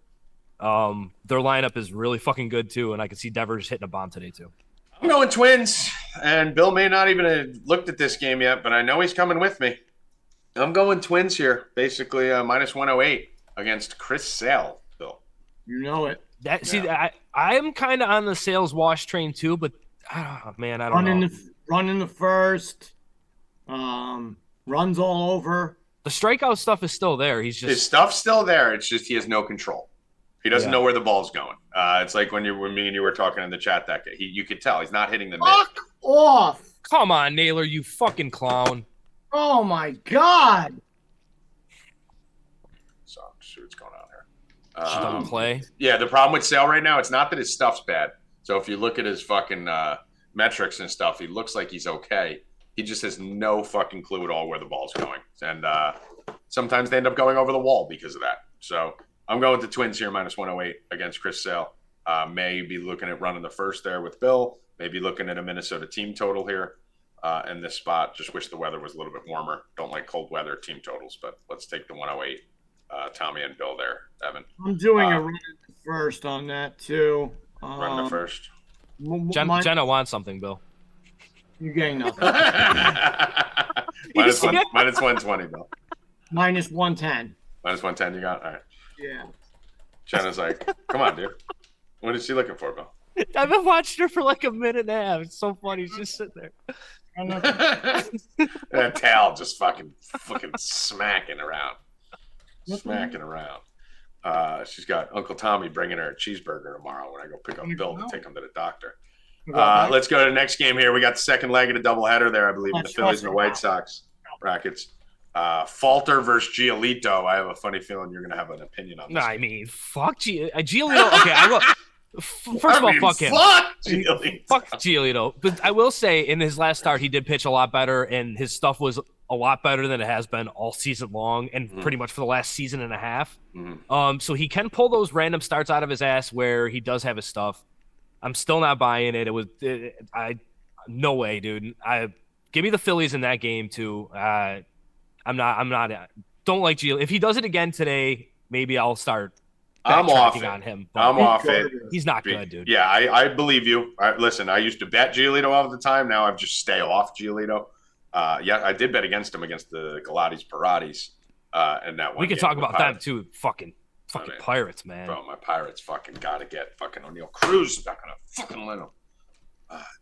Their lineup is really fucking good too, and I could see Devers hitting a bomb today too. I'm going Twins, and Bill may not even have looked at this game yet, but I know he's coming with me. I'm going Twins here, basically minus 108 against Chris Sale, Bill. You know it. I am kind of on the Sales wash train too, but I don't know. Running the first, runs all over. The strikeout stuff is still there. His stuff's still there. It's just he has no control. He doesn't know where the ball's going. It's like when me and you were talking in the chat that day. You could tell he's not hitting the mid. Fuck off! Come on, Naylor, you fucking clown. Oh my god! So see what's going on here. Should double play. Yeah, the problem with Sale right now, it's not that his stuff's bad. So if you look at his fucking metrics and stuff, he looks like he's okay. He just has no fucking clue at all where the ball's going. And sometimes they end up going over the wall because of that. So I'm going with the Twins here, minus 108 against Chris Sale. Maybe looking at running the first there with Bill. Maybe looking at a Minnesota team total here in this spot. Just wish the weather was a little bit warmer. Don't like cold weather team totals, but let's take the 108. Tommy and Bill there, Evan. I'm doing a run at the first on that too. Run the first. Jenna wants something, Bill. You're getting nothing. minus 120, Bill. Minus 110. Minus 110 you got? All right. Yeah. Jenna's like, come on, dude. What is she looking for, Bill? I've been watching her for like a minute and a half. It's so funny. She's just sitting there. That tail just fucking smacking around. Smacking around. She's got Uncle Tommy bringing her a cheeseburger tomorrow when I go pick up Bill to take him to the doctor. Let's go to the next game here. We got the second leg of the doubleheader there, I believe, in the Phillies and the White Sox. Rackets. Falter versus Giolito. I have a funny feeling you're going to have an opinion on this. I mean, fuck Giolito. Okay, I will. First of all, fuck him. Fuck Giolito. Fuck Giolito. But I will say, in his last start, he did pitch a lot better, and his stuff was a lot better than it has been all season long, and pretty much for the last season and a half. So he can pull those random starts out of his ass where he does have his stuff. I'm still not buying it. No way, dude. Give me the Phillies in that game too. I'm not. Don't like Gio. If he does it again today, maybe I'll start. I'm off on him. I'm off it. He's not good, dude. Yeah, I believe you. Listen, I used to bet Giolito all the time. Now I've just stay off Giolito. Yeah, I did bet against him against the Galati's Pirates. And that one. We could talk about them too. Fucking Pirates, man. Bro, my Pirates fucking gotta get fucking O'Neal Cruz. Not gonna fucking let him.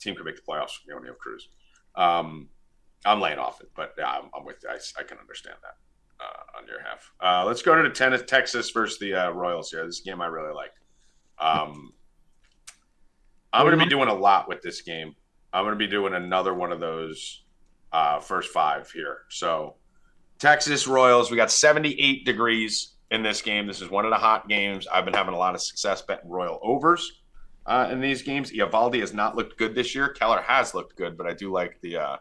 Team could make the playoffs from O'Neal Cruz. I'm laying off it, but yeah, I'm with you. I can understand that on your half. Let's go to the Texas versus the Royals here. This is a game I really like. I'm going to be doing a lot with this game. I'm going to be doing another one of those first 5 here. So Texas Royals, we got 78 degrees in this game. This is one of the hot games. I've been having a lot of success betting Royal overs in these games. Eovaldi has not looked good this year. Keller has looked good, but I do like the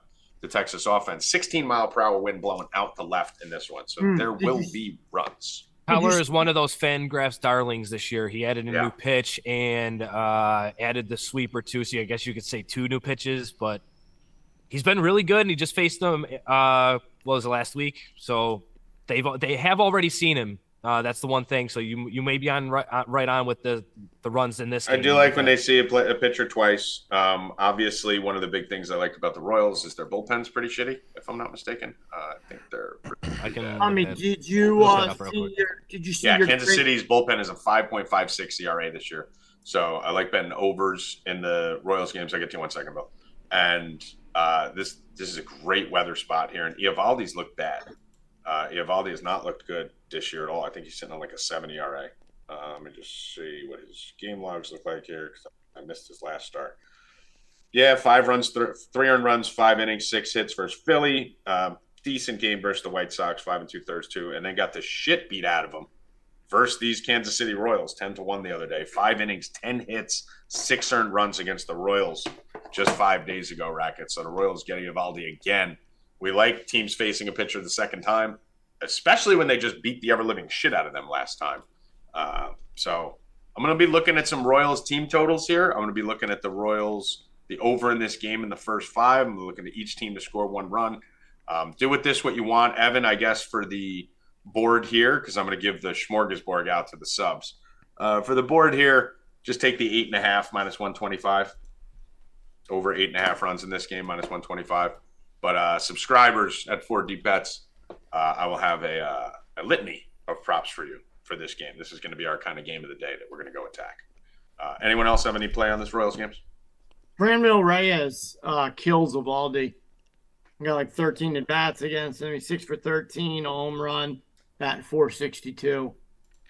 Texas offense. 16-mile-per-hour wind blowing out the left in this one. So there will be runs. Keller is one of those Fangraphs darlings this year. He added a new pitch and added the sweep or two. So I guess you could say 2 new pitches, but he's been really good. And he just faced them, what was it, last week? So they have already seen him. That's the one thing. So you may be right on with the runs in this game. I do like when they see a pitcher twice. Obviously, one of the big things I like about the Royals is their bullpen's pretty shitty, if I'm not mistaken. I think they're pretty bad. Tommy, did you see your Kansas City's bullpen is a 5.56 ERA this year. So I like betting overs in the Royals games. I'll get to you one second, Bill. And this is a great weather spot here. And Eovaldi's looked bad. Eovaldi has not looked good this year at all. I think he's sitting on like a 7 ERA. Let me just see what his game logs look like here because I missed his last start. Yeah, 5 runs, 3 earned runs, 5 innings, 6 hits versus Philly. Decent game versus the White Sox, 5 2/3 2, and then got the shit beat out of them versus these Kansas City Royals, 10-1 the other day. 5 innings, 10 hits, 6 earned runs against the Royals just 5 days ago, Rackets. So the Royals getting Eovaldi again. We like teams facing a pitcher the second time, especially when they just beat the ever-living shit out of them last time. So I'm going to be looking at some Royals team totals here. I'm going to be looking at the Royals, the over in this game in the first 5. I'm looking at each team to score 1 run. Do with this what you want. Evan, I guess, for the board here, because I'm going to give the smorgasbord out to the subs. For the board here, just take the 8.5 minus 125. Over 8.5 runs in this game, minus 125. But subscribers at 4 Deep Bets, I will have a litany of props for you for this game. This is going to be our kind of game of the day that we're going to go attack. Anyone else have any play on this Royals games? Franmil Reyes kills Eovaldi. Got like 13 at bats against him. He's 6 for 13, a home run, batting .462.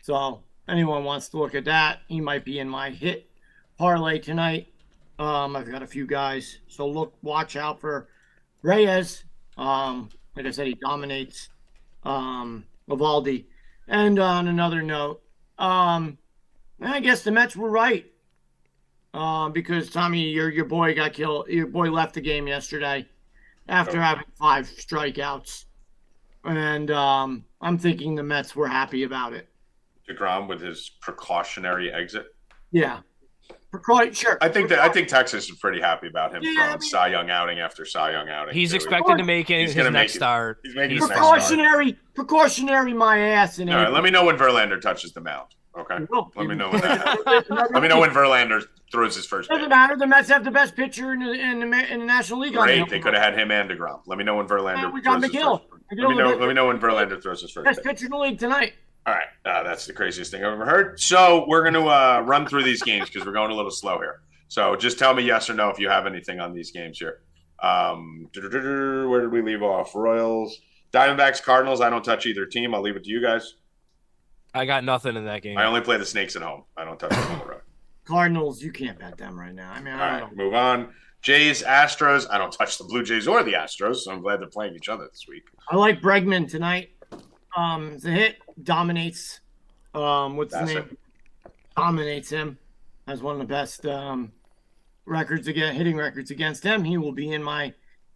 So anyone wants to look at that, he might be in my hit parlay tonight. I've got a few guys, so watch out for Reyes. Like I said, he dominates Eovaldi. And on another note, I guess the Mets were right. Because Tommy, your boy got killed. Your boy left the game yesterday after having 5 strikeouts. And I'm thinking the Mets were happy about it. DeGrom with his precautionary exit. Yeah. Sure. I think Texas is pretty happy about him throwing Cy Young outing after Cy Young outing. He's expected to make his next start. He's making precautionary my ass. All right, let me know when Verlander touches the mound. Okay. Let me know when that happens. Let me know when Verlander throws his first pitch. Doesn't matter. The Mets have the best pitcher in the National League. Great. They could have had him and DeGrom. Let me know when Verlander. We got McGill. Let me know when Verlander throws his first pitch. Best pitcher in the league tonight. All right. That's the craziest thing I've ever heard. So we're going to run through these games because we're going a little slow here. So just tell me yes or no if you have anything on these games here. Where did we leave off? Royals, Diamondbacks, Cardinals. I don't touch either team. I'll leave it to you guys. I got nothing in that game. I only play the Snakes at home. I don't touch them on the road. Cardinals, you can't bet them right now. I mean, all right, move on. Jays, Astros. I don't touch the Blue Jays or the Astros, so I'm glad they're playing each other this week. I like Bregman tonight. It's a hit. Dominates. What's his name? Dominates him. Has one of the best hitting records against him. He will be in my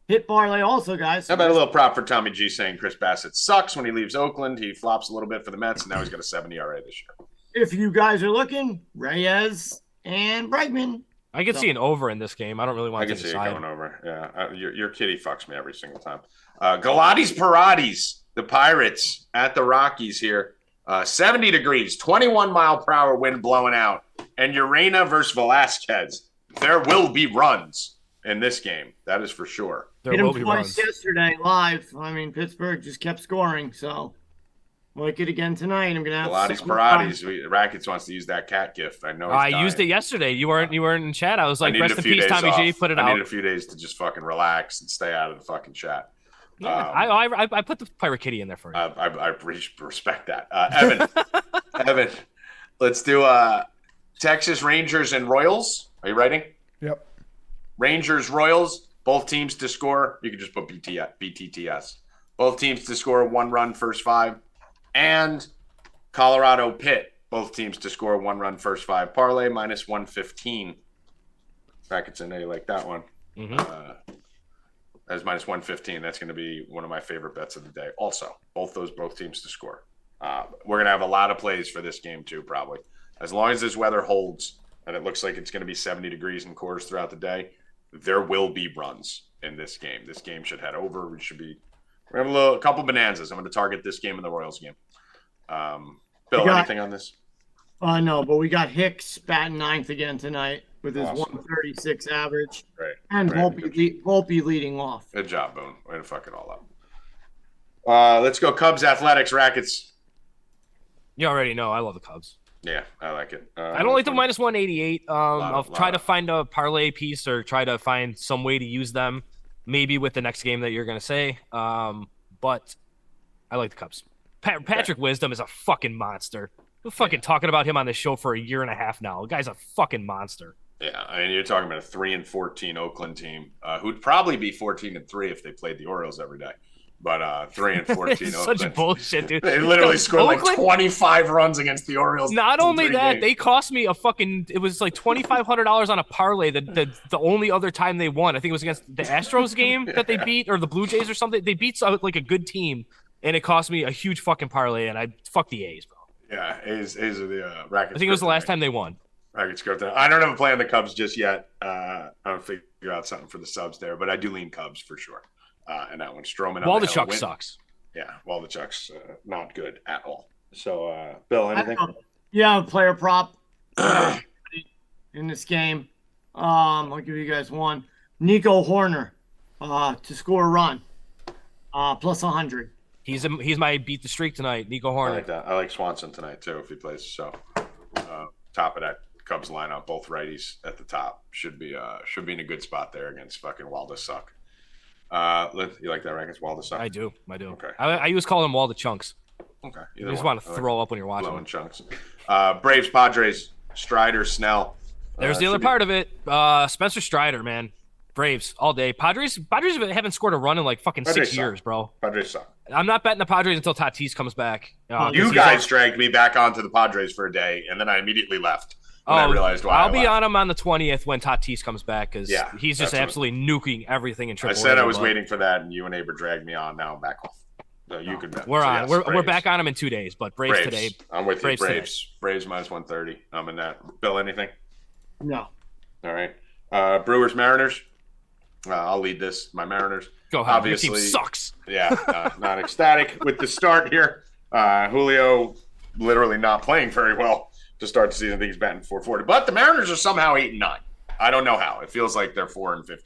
hit parlay also, guys. How about a little prop for Tommy G saying Chris Bassett sucks when he leaves Oakland. He flops a little bit for the Mets, and now he's got a 7 ERA this year. If you guys are looking, Reyes and Bregman. I could see an over in this game. I don't really want to see it going over. Yeah, your kitty fucks me every single time. Galati's Parades, the Pirates at the Rockies here. 70 degrees, 21-mile-per-hour wind blowing out. And Urena versus Velasquez. There will be runs in this game. That is for sure. There will be runs. Yesterday live. I mean, Pittsburgh just kept scoring, so like it again tonight. I'm gonna have Galati's Parades. Rackets wants to use that cat gif. I know. I used it yesterday. You weren't in chat. I was like, rest in peace, Tommy G. Put it out. I needed a few days to just fucking relax and stay out of the fucking chat. Yeah, I put the Pirate Kitty in there for you. I respect that. Evan, let's do Texas Rangers and Royals. Are you writing? Yep. Rangers, Royals. Both teams to score. You can just put BTTS. Both teams to score 1 run first 5. And Colorado Pitt. Both teams to score 1 run first 5. Parlay minus 115. Rackets, I know you like that one. As minus 115. That's going to be one of my favorite bets of the day. Also, both teams to score. We're going to have a lot of plays for this game too, probably. As long as this weather holds and it looks like it's going to be 70 degrees in Coors throughout the day, there will be runs in this game. This game should head over. We're going to have a couple bonanzas. I'm going to target this game and the Royals game. Bill, anything on this? No, but we got Hicks batting 9th again tonight with his 136 average. Right. And Volpe leading off. Good job, Boone. Way to fuck it all up. Let's go Cubs Athletics Rackets. You already know I love the Cubs. Yeah, I like it. I don't like the minus 188. I'll try to find a parlay piece or try to find some way to use them, maybe with the next game that you're going to say. But I like the Cubs. Patrick Wisdom is a fucking monster. We're fucking talking about him on this show for a year and a half now. The guy's a fucking monster. Yeah, I mean, you're talking about a 3-14 Oakland team who'd probably be 14-3 if they played the Orioles every day. But 3-14 Oakland. Such bullshit, dude. They literally scored like 25 runs against the Orioles. Not only that, games. they cost me it was like $2,500 on a parlay. The only other time they won, I think it was against the Astros game that they beat, or the Blue Jays or something. They beat like a good team, and it cost me a huge fucking parlay, and I fuck the A's, bro. Yeah, A's are the Rackets. I think it was the last time they won. Rackets go down. I don't have a play on the Cubs just yet. I'll figure out something for the subs there, but I do lean Cubs for sure. And that one, Stroman. Waldichuk sucks. Yeah, Waldichuk's not good at all. So, Bill, anything? Yeah, player prop in this game. I'll give you guys one. Nico Horner to score a run, plus 100. He's my beat the streak tonight, Nico Horner. I like that. I like Swanson tonight too if he plays. So, top of that Cubs lineup, both righties at the top should be in a good spot there against fucking Waldichuk. You like that, Rackets? Waldichuk? I do. Okay. I used to call him Wall the Chunks. Okay. You just want to throw up when you're watching. Blowing chunks. Braves, Padres, Strider, Snell. There's the other part of it. Spencer Strider, man. Braves all day. Padres haven't scored a run in like fucking 6 years, bro. Padres suck. I'm not betting the Padres until Tatis comes back. You guys dragged me back onto the Padres for a day, and then I immediately left. I realized why. I'll be on him on the 20th when Tatis comes back because he's just absolutely nuking everything in AAA. I said I was waiting for that, and you and Aber dragged me on. Now I'm back off. So you can bet. We're on. We're back on him in 2 days, but Braves today. I'm with you. Braves minus 130. I'm in that. Bill, anything? No. All right. Brewers, Mariners. I'll lead this. My Mariners. Go ahead. Obviously, your team sucks. Yeah, not ecstatic with the start here. Julio literally not playing very well to start the season. I think he's batting 440. But the Mariners are somehow 8-9. I don't know how. It feels like they're 4-15.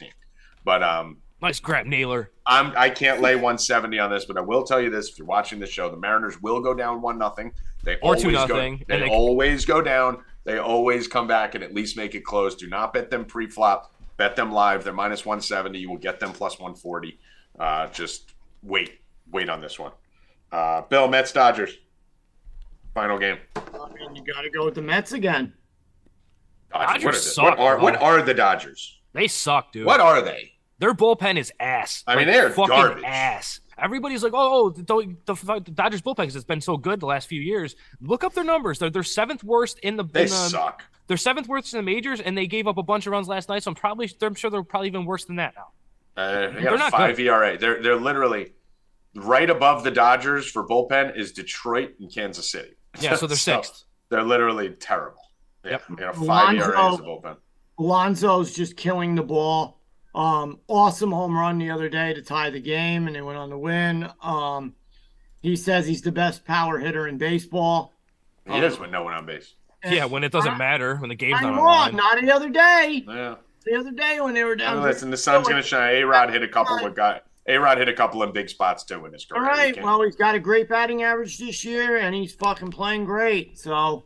But nice grab, Naylor. I can't lay 170 on this, but I will tell you this: if you're watching this show, the Mariners will go down 1-0. They always 2-0. They always go down. They always come back and at least make it close. Do not bet them pre-flop. Bet them live. They're minus 170. You will get them plus 140. Just wait on this one. Bill, Mets, Dodgers. Final game. I mean, you got to go with the Mets again. Dodgers suck. What are the Dodgers? They suck, dude. What are they? Their bullpen is ass. I mean, they're fucking garbage. Ass. Everybody's like, the Dodgers bullpen because it's been so good the last few years. Look up their numbers. They're seventh worst in the. They suck. They're seventh worst in the majors, and they gave up a bunch of runs last night. So I'm sure they're probably even worse than that now. They got a 5 ERA. They're literally right above the Dodgers for bullpen is Detroit and Kansas City. Yeah, so they're sixth. They're literally terrible. Yeah, yep. 5 ERA is the bullpen. Alonso's just killing the ball. Awesome home run the other day to tie the game, and they went on to win. He says he's the best power hitter in baseball. He is with no one on base. Yeah, when it doesn't matter, when the game's not on line. Not the other day. Yeah. The other day when they were down. Listen, the sun's going to shine. A-Rod hit a couple in big spots too in his career. All right. Well, he's got a great batting average this year, and he's fucking playing great. So,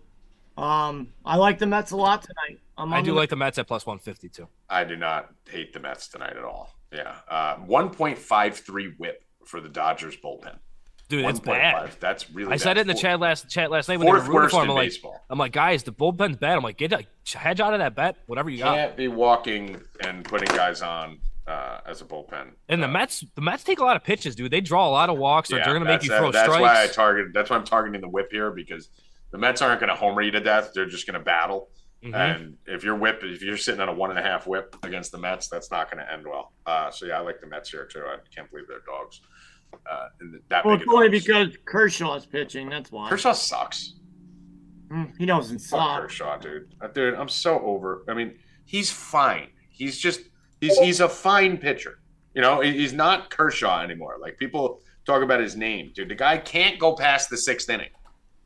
I like the Mets a lot tonight. I do like the Mets at plus 150 too. I do not hate the Mets tonight at all. Yeah. 1.53 whip for the Dodgers bullpen. Dude, it's bad. That's really bad. I said it in the chat last night when Fourth they were rooting for him. baseball. I'm like, guys, the bullpen's bad. I'm like, get a hedge out of that bet, whatever you got. Can't be walking and putting guys on as a bullpen. And the Mets take a lot of pitches, dude. They draw a lot of walks. They're going to make you throw that's strikes. That's why I'm targeting the whip here, because the Mets aren't going to homer you to death. They're just going to battle. Mm-hmm. And if you're sitting on a 1.5 whip against the Mets, that's not going to end well. So yeah, I like the Mets here too. I can't believe they're dogs. It's only because Kershaw's pitching. That's why. Kershaw sucks. He doesn't suck. Kershaw, dude. I'm so over. I mean, he's fine. He's a fine pitcher. You know, he's not Kershaw anymore. Like, people talk about his name, dude. The guy can't go past the 6th inning.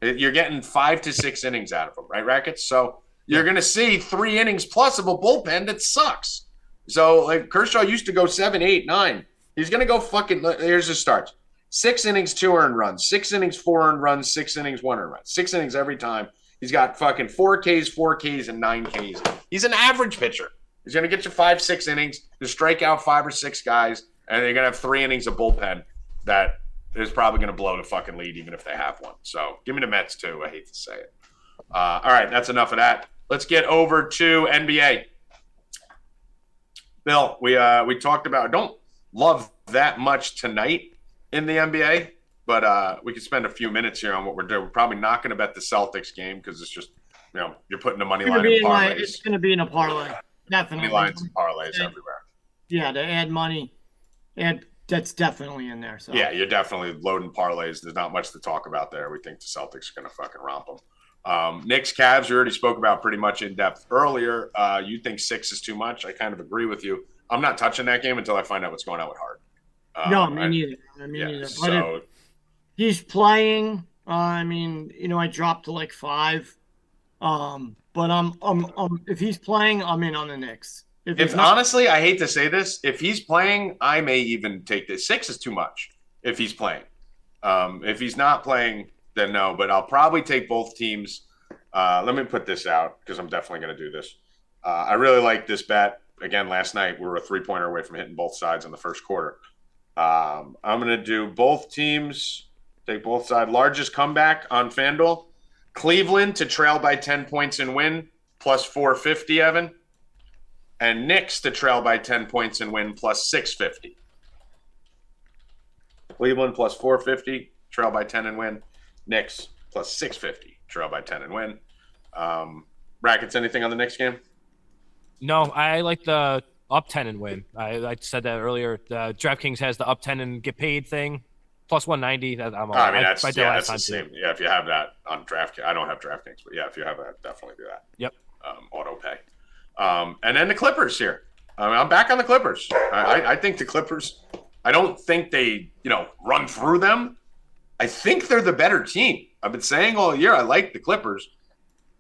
You're getting 5 to 6 innings out of him, right, Rackets? So you're going to see 3 innings plus of a bullpen that sucks. So, like, Kershaw used to go 7, 8, 9. He's going to go fucking – here's his starts. 6 innings, 2 earned runs. 6 innings, 4 earned runs. 6 innings, 1 earned run. 6 innings every time. He's got fucking 4 Ks, 4 Ks, and 9 Ks. He's an average pitcher. He's going to get you 5, 6 innings, just strike out 5 or 6 guys, and they're going to have 3 innings of bullpen that is probably going to blow the fucking lead, even if they have one. So give me the Mets, too. I hate to say it. All right, that's enough of that. Let's get over to NBA. Bill, we talked about – I don't love that much tonight in the NBA, but we could spend a few minutes here on what we're doing. We're probably not going to bet the Celtics game because it's just, you know, you're putting the money line in parlays. It's going to be in a parlay. Definitely. Money lines and parlays everywhere. Yeah, to add money, and that's definitely in there. So yeah, you're definitely loading parlays. There's not much to talk about there. We think the Celtics are going to fucking romp them. Knicks, Cavs, you already spoke about pretty much in depth earlier. You think 6 is too much. I kind of agree with you. I'm not touching that game until I find out what's going on with Harden. No, me neither. Neither. But so if he's playing, I dropped to like 5. But if he's playing, I'm in on the Knicks. Honestly, I hate to say this, if he's playing, I may even take this. 6 is too much if he's playing. If he's not playing, then no. But I'll probably take both teams. Let me put this out because I'm definitely going to do this. I really like this bet. Again, last night we were a 3-pointer away from hitting both sides in the first quarter. I'm going to do both teams. Take both sides. Largest comeback on FanDuel. Cleveland to trail by 10 points and win, plus 450, Evan. And Knicks to trail by 10 points and win, plus 650. Cleveland plus 450, trail by 10 and win. Knicks plus 650, trail by 10 and win. Rackets, anything on the Knicks game? No, I like the up 10 and win. I said that earlier. DraftKings has the up 10 and get paid thing. Plus 190. That's the same. Yeah, if you have that on DraftKings. I don't have DraftKings, but yeah, if you have that, definitely do that. Yep. Auto pay. And then the Clippers here. I'm back on the Clippers. I think the Clippers, I don't think they, run through them. I think they're the better team. I've been saying all year I like the Clippers.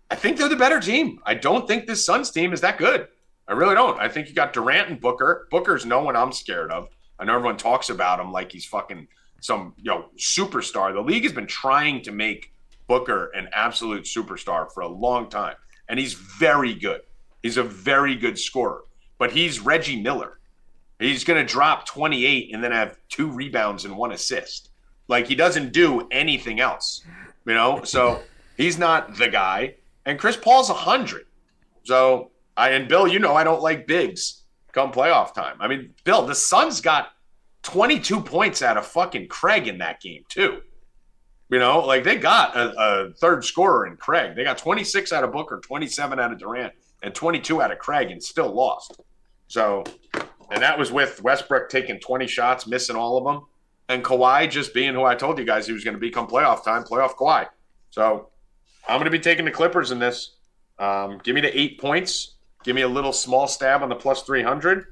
I think they're the better team. I don't think this Suns team is that good. I really don't. I think you got Durant and Booker. Booker's no one I'm scared of. I know everyone talks about him like he's fucking some superstar. The league has been trying to make Booker an absolute superstar for a long time, and he's very good. He's a very good scorer, but he's Reggie Miller. He's going to drop 28 and then have 2 rebounds and 1 assist. Like, he doesn't do anything else, so he's not the guy. And Chris Paul's 100. So and Bill, I don't like bigs come playoff time. I mean, Bill, the Suns got 22 points out of fucking Craig in that game too. They got a third scorer in Craig. They got 26 out of Booker, 27 out of Durant, and 22 out of Craig, and still lost. So, and that was with Westbrook taking 20 shots, missing all of them, and Kawhi just being who I told you guys he was going to be come playoff time, playoff Kawhi. So I'm going to be taking the Clippers in this. Give me the 8 points. Give me a little small stab on the plus 300.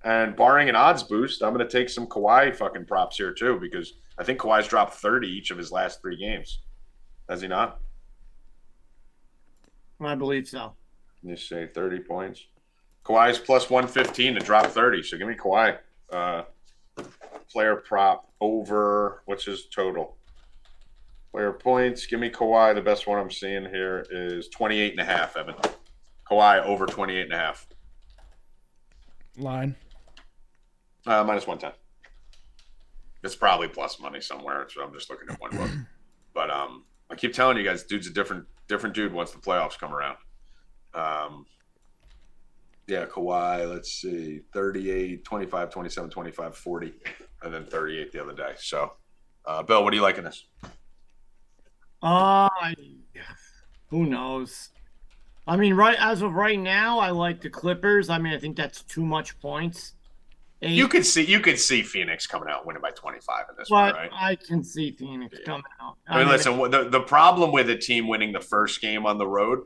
And barring an odds boost, I'm going to take some Kawhi fucking props here too, because I think Kawhi's dropped 30 each of his last 3 games. Has he not? I believe so. Let me say 30 points. Kawhi's plus 115 to drop 30. So give me Kawhi. Player prop over, what's his total? Player points. Give me Kawhi. The best one I'm seeing here is 28.5, Evan. Kawhi over 28.5. Line. Minus 110. It's probably plus money somewhere, so I'm just looking at one book. But I keep telling you guys, dude's a different dude once the playoffs come around. Yeah, Kawhi, let's see, 38, 25, 27, 25, 40, and then 38 the other day. So, Bill, what do you like in this? Uh, who knows? I mean, right as of right now, I like the Clippers. I mean, I think that's too much points. You could see Phoenix coming out winning by 25 in this one, But right? I can see Phoenix coming out. I mean, listen, the problem with a team winning the first game on the road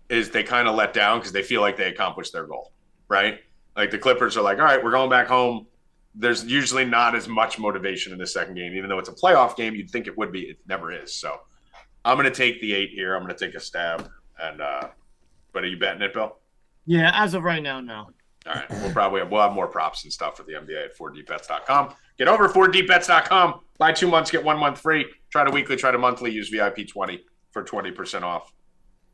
is they kind of let down because they feel like they accomplished their goal, right? Like the Clippers are like, all right, we're going back home. There's usually not as much motivation in the second game, even though it's a playoff game. You'd think it would be. It never is. So I'm going to take the 8 here. I'm going to take a stab. And but are you betting it, Bill? Yeah, as of right now, no. All right. We'll have more props and stuff for the NBA at 4dbets.com. Get over 4dbets.com. Buy 2 months, get 1 month free. Try to weekly, try to monthly. Use VIP20 for 20% off.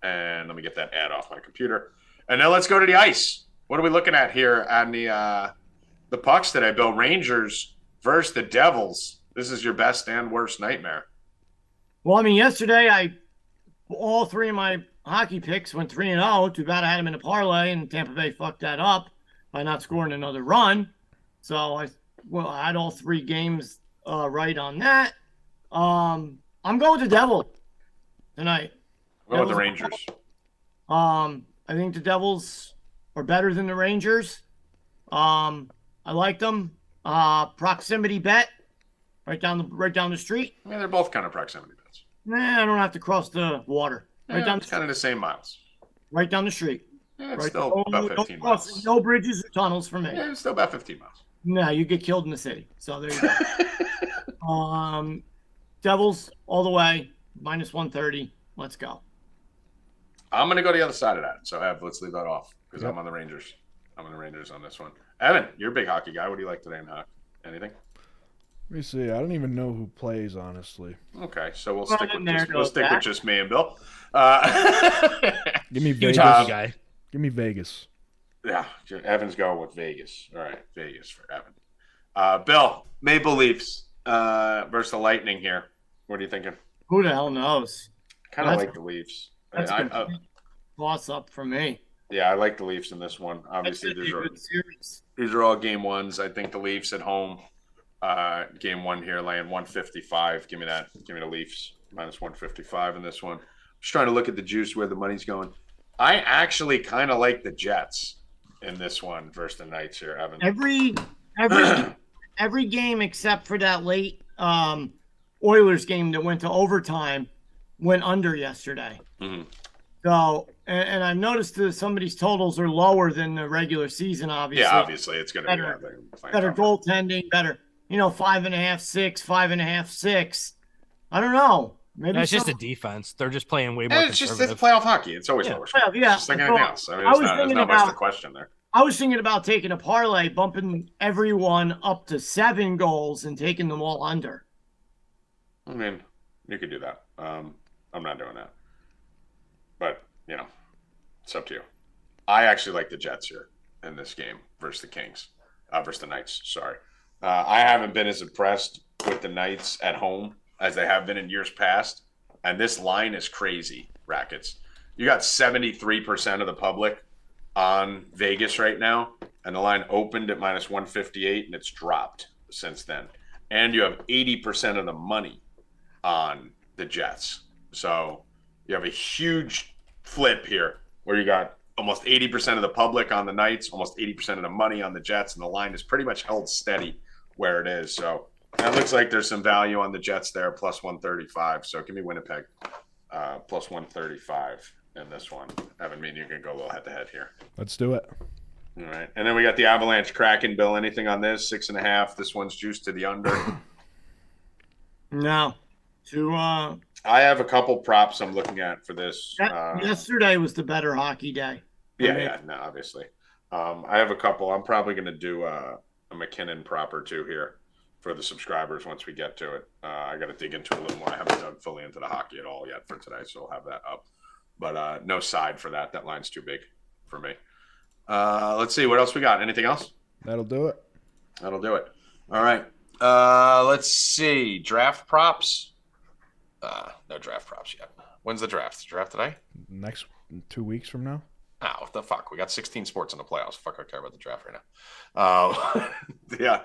And let me get that ad off my computer. And then let's go to the ice. What are we looking at here on the pucks today, Bill? Rangers versus the Devils. This is your best and worst nightmare. Well, I mean, yesterday all 3 of my hockey picks went 3-0. Too bad I had them in a parlay, and Tampa Bay fucked that up by not scoring another run. So I had all 3 games right on that. I'm going with the Devil tonight. What about the Rangers? I think the Devils are better than the Rangers. I like them. Proximity bet, right down the street. I mean, they're both kind of proximity bets. Nah, I don't have to cross the water. It's kind of the same miles. Right down the street. Yeah, it's still about 15 miles. No bridges or tunnels for me. Yeah, it's still about 15 miles. No, you get killed in the city. So there you go. Devils all the way, minus 130. Let's go. I'm going to go the other side of that. So, Ev, let's leave that off because I'm on the Rangers. I'm on the Rangers on this one. Evan, you're a big hockey guy. What do you like today in hockey? Anything? Let me see. I don't even know who plays, honestly. Okay, so we'll stick with just me and Bill. Give me Huge Vegas. hockey guy. Give me Vegas. Yeah, Evan's going with Vegas. All right, Vegas for Evan. Bill, Maple Leafs versus the Lightning here. What are you thinking? Who the hell knows? Kind of like the Leafs. That's a toss up for me. Yeah, I like the Leafs in this one. Obviously, these are all game ones. I think the Leafs at home. Game 1 here, laying 155. Give me that. Give me the Leafs minus 155 in this one. Just trying to look at the juice where the money's going. I actually kind of like the Jets in this one versus the Knights here, Evan. Every game except for that late Oilers game that went to overtime went under yesterday. Mm-hmm. So, and I've noticed that some of these totals are lower than the regular season. Obviously, yeah, obviously it's going to be better goaltending, better. 5.5, 6, 5.5, 6. I don't know. Maybe it's just a defense. They're just playing way more conservative. It's playoff hockey. It's always lower. Yeah. It's just like anything else. I mean, there's not much to question there. I was thinking about taking a parlay, bumping everyone up to 7 goals and taking them all under. I mean, you could do that. I'm not doing that. But, it's up to you. I actually like the Jets here in this game versus the Kings. Versus the Knights, sorry. I haven't been as impressed with the Knights at home as they have been in years past. And this line is crazy, Rackets. You got 73% of the public on Vegas right now. And the line opened at minus 158, and it's dropped since then. And you have 80% of the money on the Jets. So you have a huge flip here where you got almost 80% of the public on the Knights, almost 80% of the money on the Jets, and the line is pretty much held steady where it is. So that looks like there's some value on the Jets there, plus 135. So give me Winnipeg, plus 135 in this one. Evan, me and you can go a little head-to-head here. Let's do it. All right. And then we got the Avalanche Kraken. Bill, anything on this? 6.5. This one's juiced to the under. No. I have a couple props I'm looking at for this. Yesterday was the better hockey day. Yeah, no, obviously. I have a couple. I'm probably going to do a McKinnon prop or two here for the subscribers once we get to it. I got to dig into it a little more. I haven't dug fully into the hockey at all yet for today, so I'll have that up. But no side for that. That line's too big for me. Let's see. What else we got? Anything else? That'll do it. That'll do it. All right. Let's see. Draft props. No draft props yet. When's the draft? Is the draft today? Next 2 weeks from now. Oh, what the fuck? We got 16 sports in the playoffs. Fuck, I care about the draft right now. Yeah.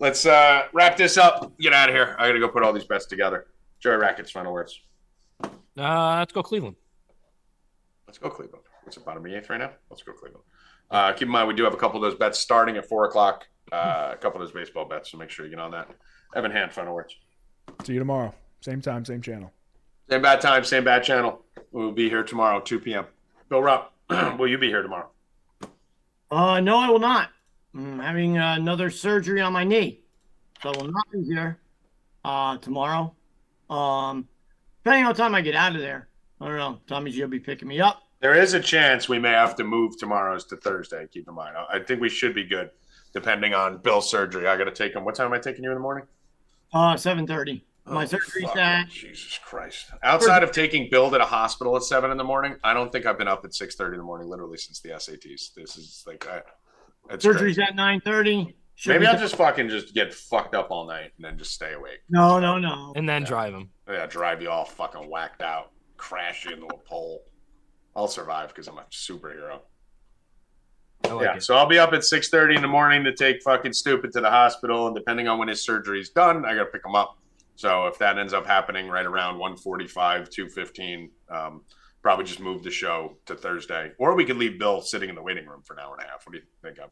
Let's wrap this up. Get out of here. I got to go put all these bets together. Joey Rackets, final words. Let's go Cleveland. Let's go Cleveland. What's it, bottom of the eighth right now? Let's go Cleveland. Keep in mind, we do have a couple of those bets starting at 4 o'clock. A couple of those baseball bets, so make sure you get on that. Evan Hand, final words. See you tomorrow. Same time, same channel. Same bad time, same bad channel. We'll be here tomorrow, 2 p.m. Bill Rupp, will you be here tomorrow? No, I will not. I'm having another surgery on my knee, so I will not be here tomorrow. Depending on what time I get out of there, I don't know. Tommy G will be picking me up. There is a chance we may have to move tomorrow's to Thursday. Keep in mind. I think we should be good, depending on Bill's surgery. I got to take him. What time am I taking you in the morning? 7:30. My surgery's at. Jesus Christ! Outside of taking Bill to the hospital at 7 in the morning, I don't think I've been up at 6:30 in the morning, literally since the SATs. This is like, surgery's crazy. at 9:30. Maybe I'll just fucking get fucked up all night and then just stay awake. No. And then drive him. Yeah, drive you all fucking whacked out, crash you into a pole. I'll survive because I'm a superhero. So I'll be up at 6:30 in the morning to take fucking stupid to the hospital, and depending on when his surgery's done, I gotta pick him up. So if that ends up happening right around 1:45, 2:15, probably just move the show to Thursday, or we could leave Bill sitting in the waiting room for an hour and a half. What do you think of?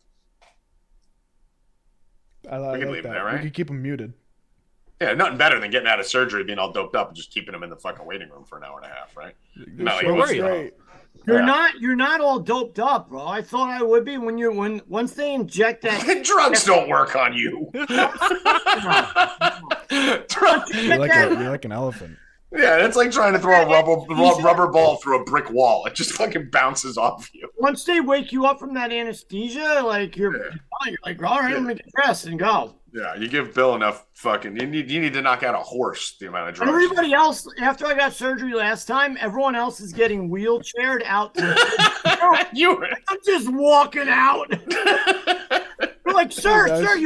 We could leave that. There, right? We could keep him muted. Yeah, nothing better than getting out of surgery, being all doped up, and just keeping him in the fucking waiting room for an hour and a half, right? You're not all doped up, bro. I thought I would be once they inject that. Drugs don't work on you. You're like an elephant. Yeah, it's like trying to throw a rubber ball through a brick wall. It just fucking bounces off you. Once they wake you up from that anesthesia, like you're like, all right, let me get dressed and go. Yeah, you give Bill enough fucking. You need to knock out a horse. The amount of drugs. Everybody else, after I got surgery last time, everyone else is getting wheelchaired out. I'm just walking out. You're like, sir,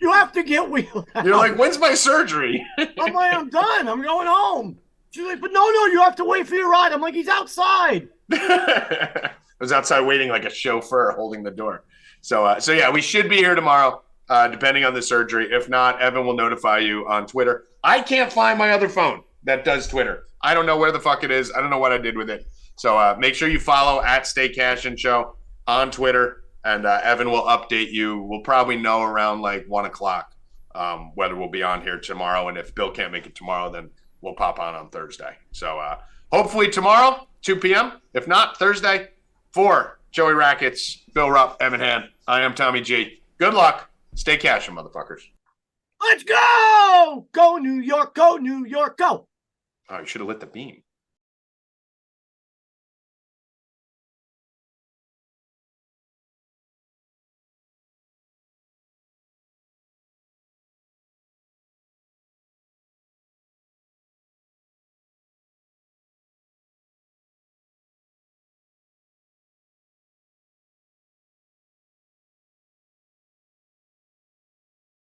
you have to get wheeled out. You're like, when's my surgery? I'm like, I'm done. I'm going home. She's like, but no, you have to wait for your ride. I'm like, he's outside. I was outside waiting like a chauffeur holding the door. So yeah, we should be here tomorrow. Depending on the surgery. If not, Evan will notify you on Twitter. I can't find my other phone that does Twitter. I don't know where the fuck it is. I don't know what I did with it. So make sure you follow at Stay Cashin Show on Twitter, and Evan will update you. We'll probably know around like 1 o'clock whether we'll be on here tomorrow. And if Bill can't make it tomorrow, then we'll pop on Thursday. So hopefully tomorrow, 2 p.m. If not, Thursday, for Joey Rackets, Bill Rupp, Evan Hand. I am Tommy G. Good luck. Stay cashin', motherfuckers. Let's go! Go New York, go New York, go! Oh, you should have lit the beam.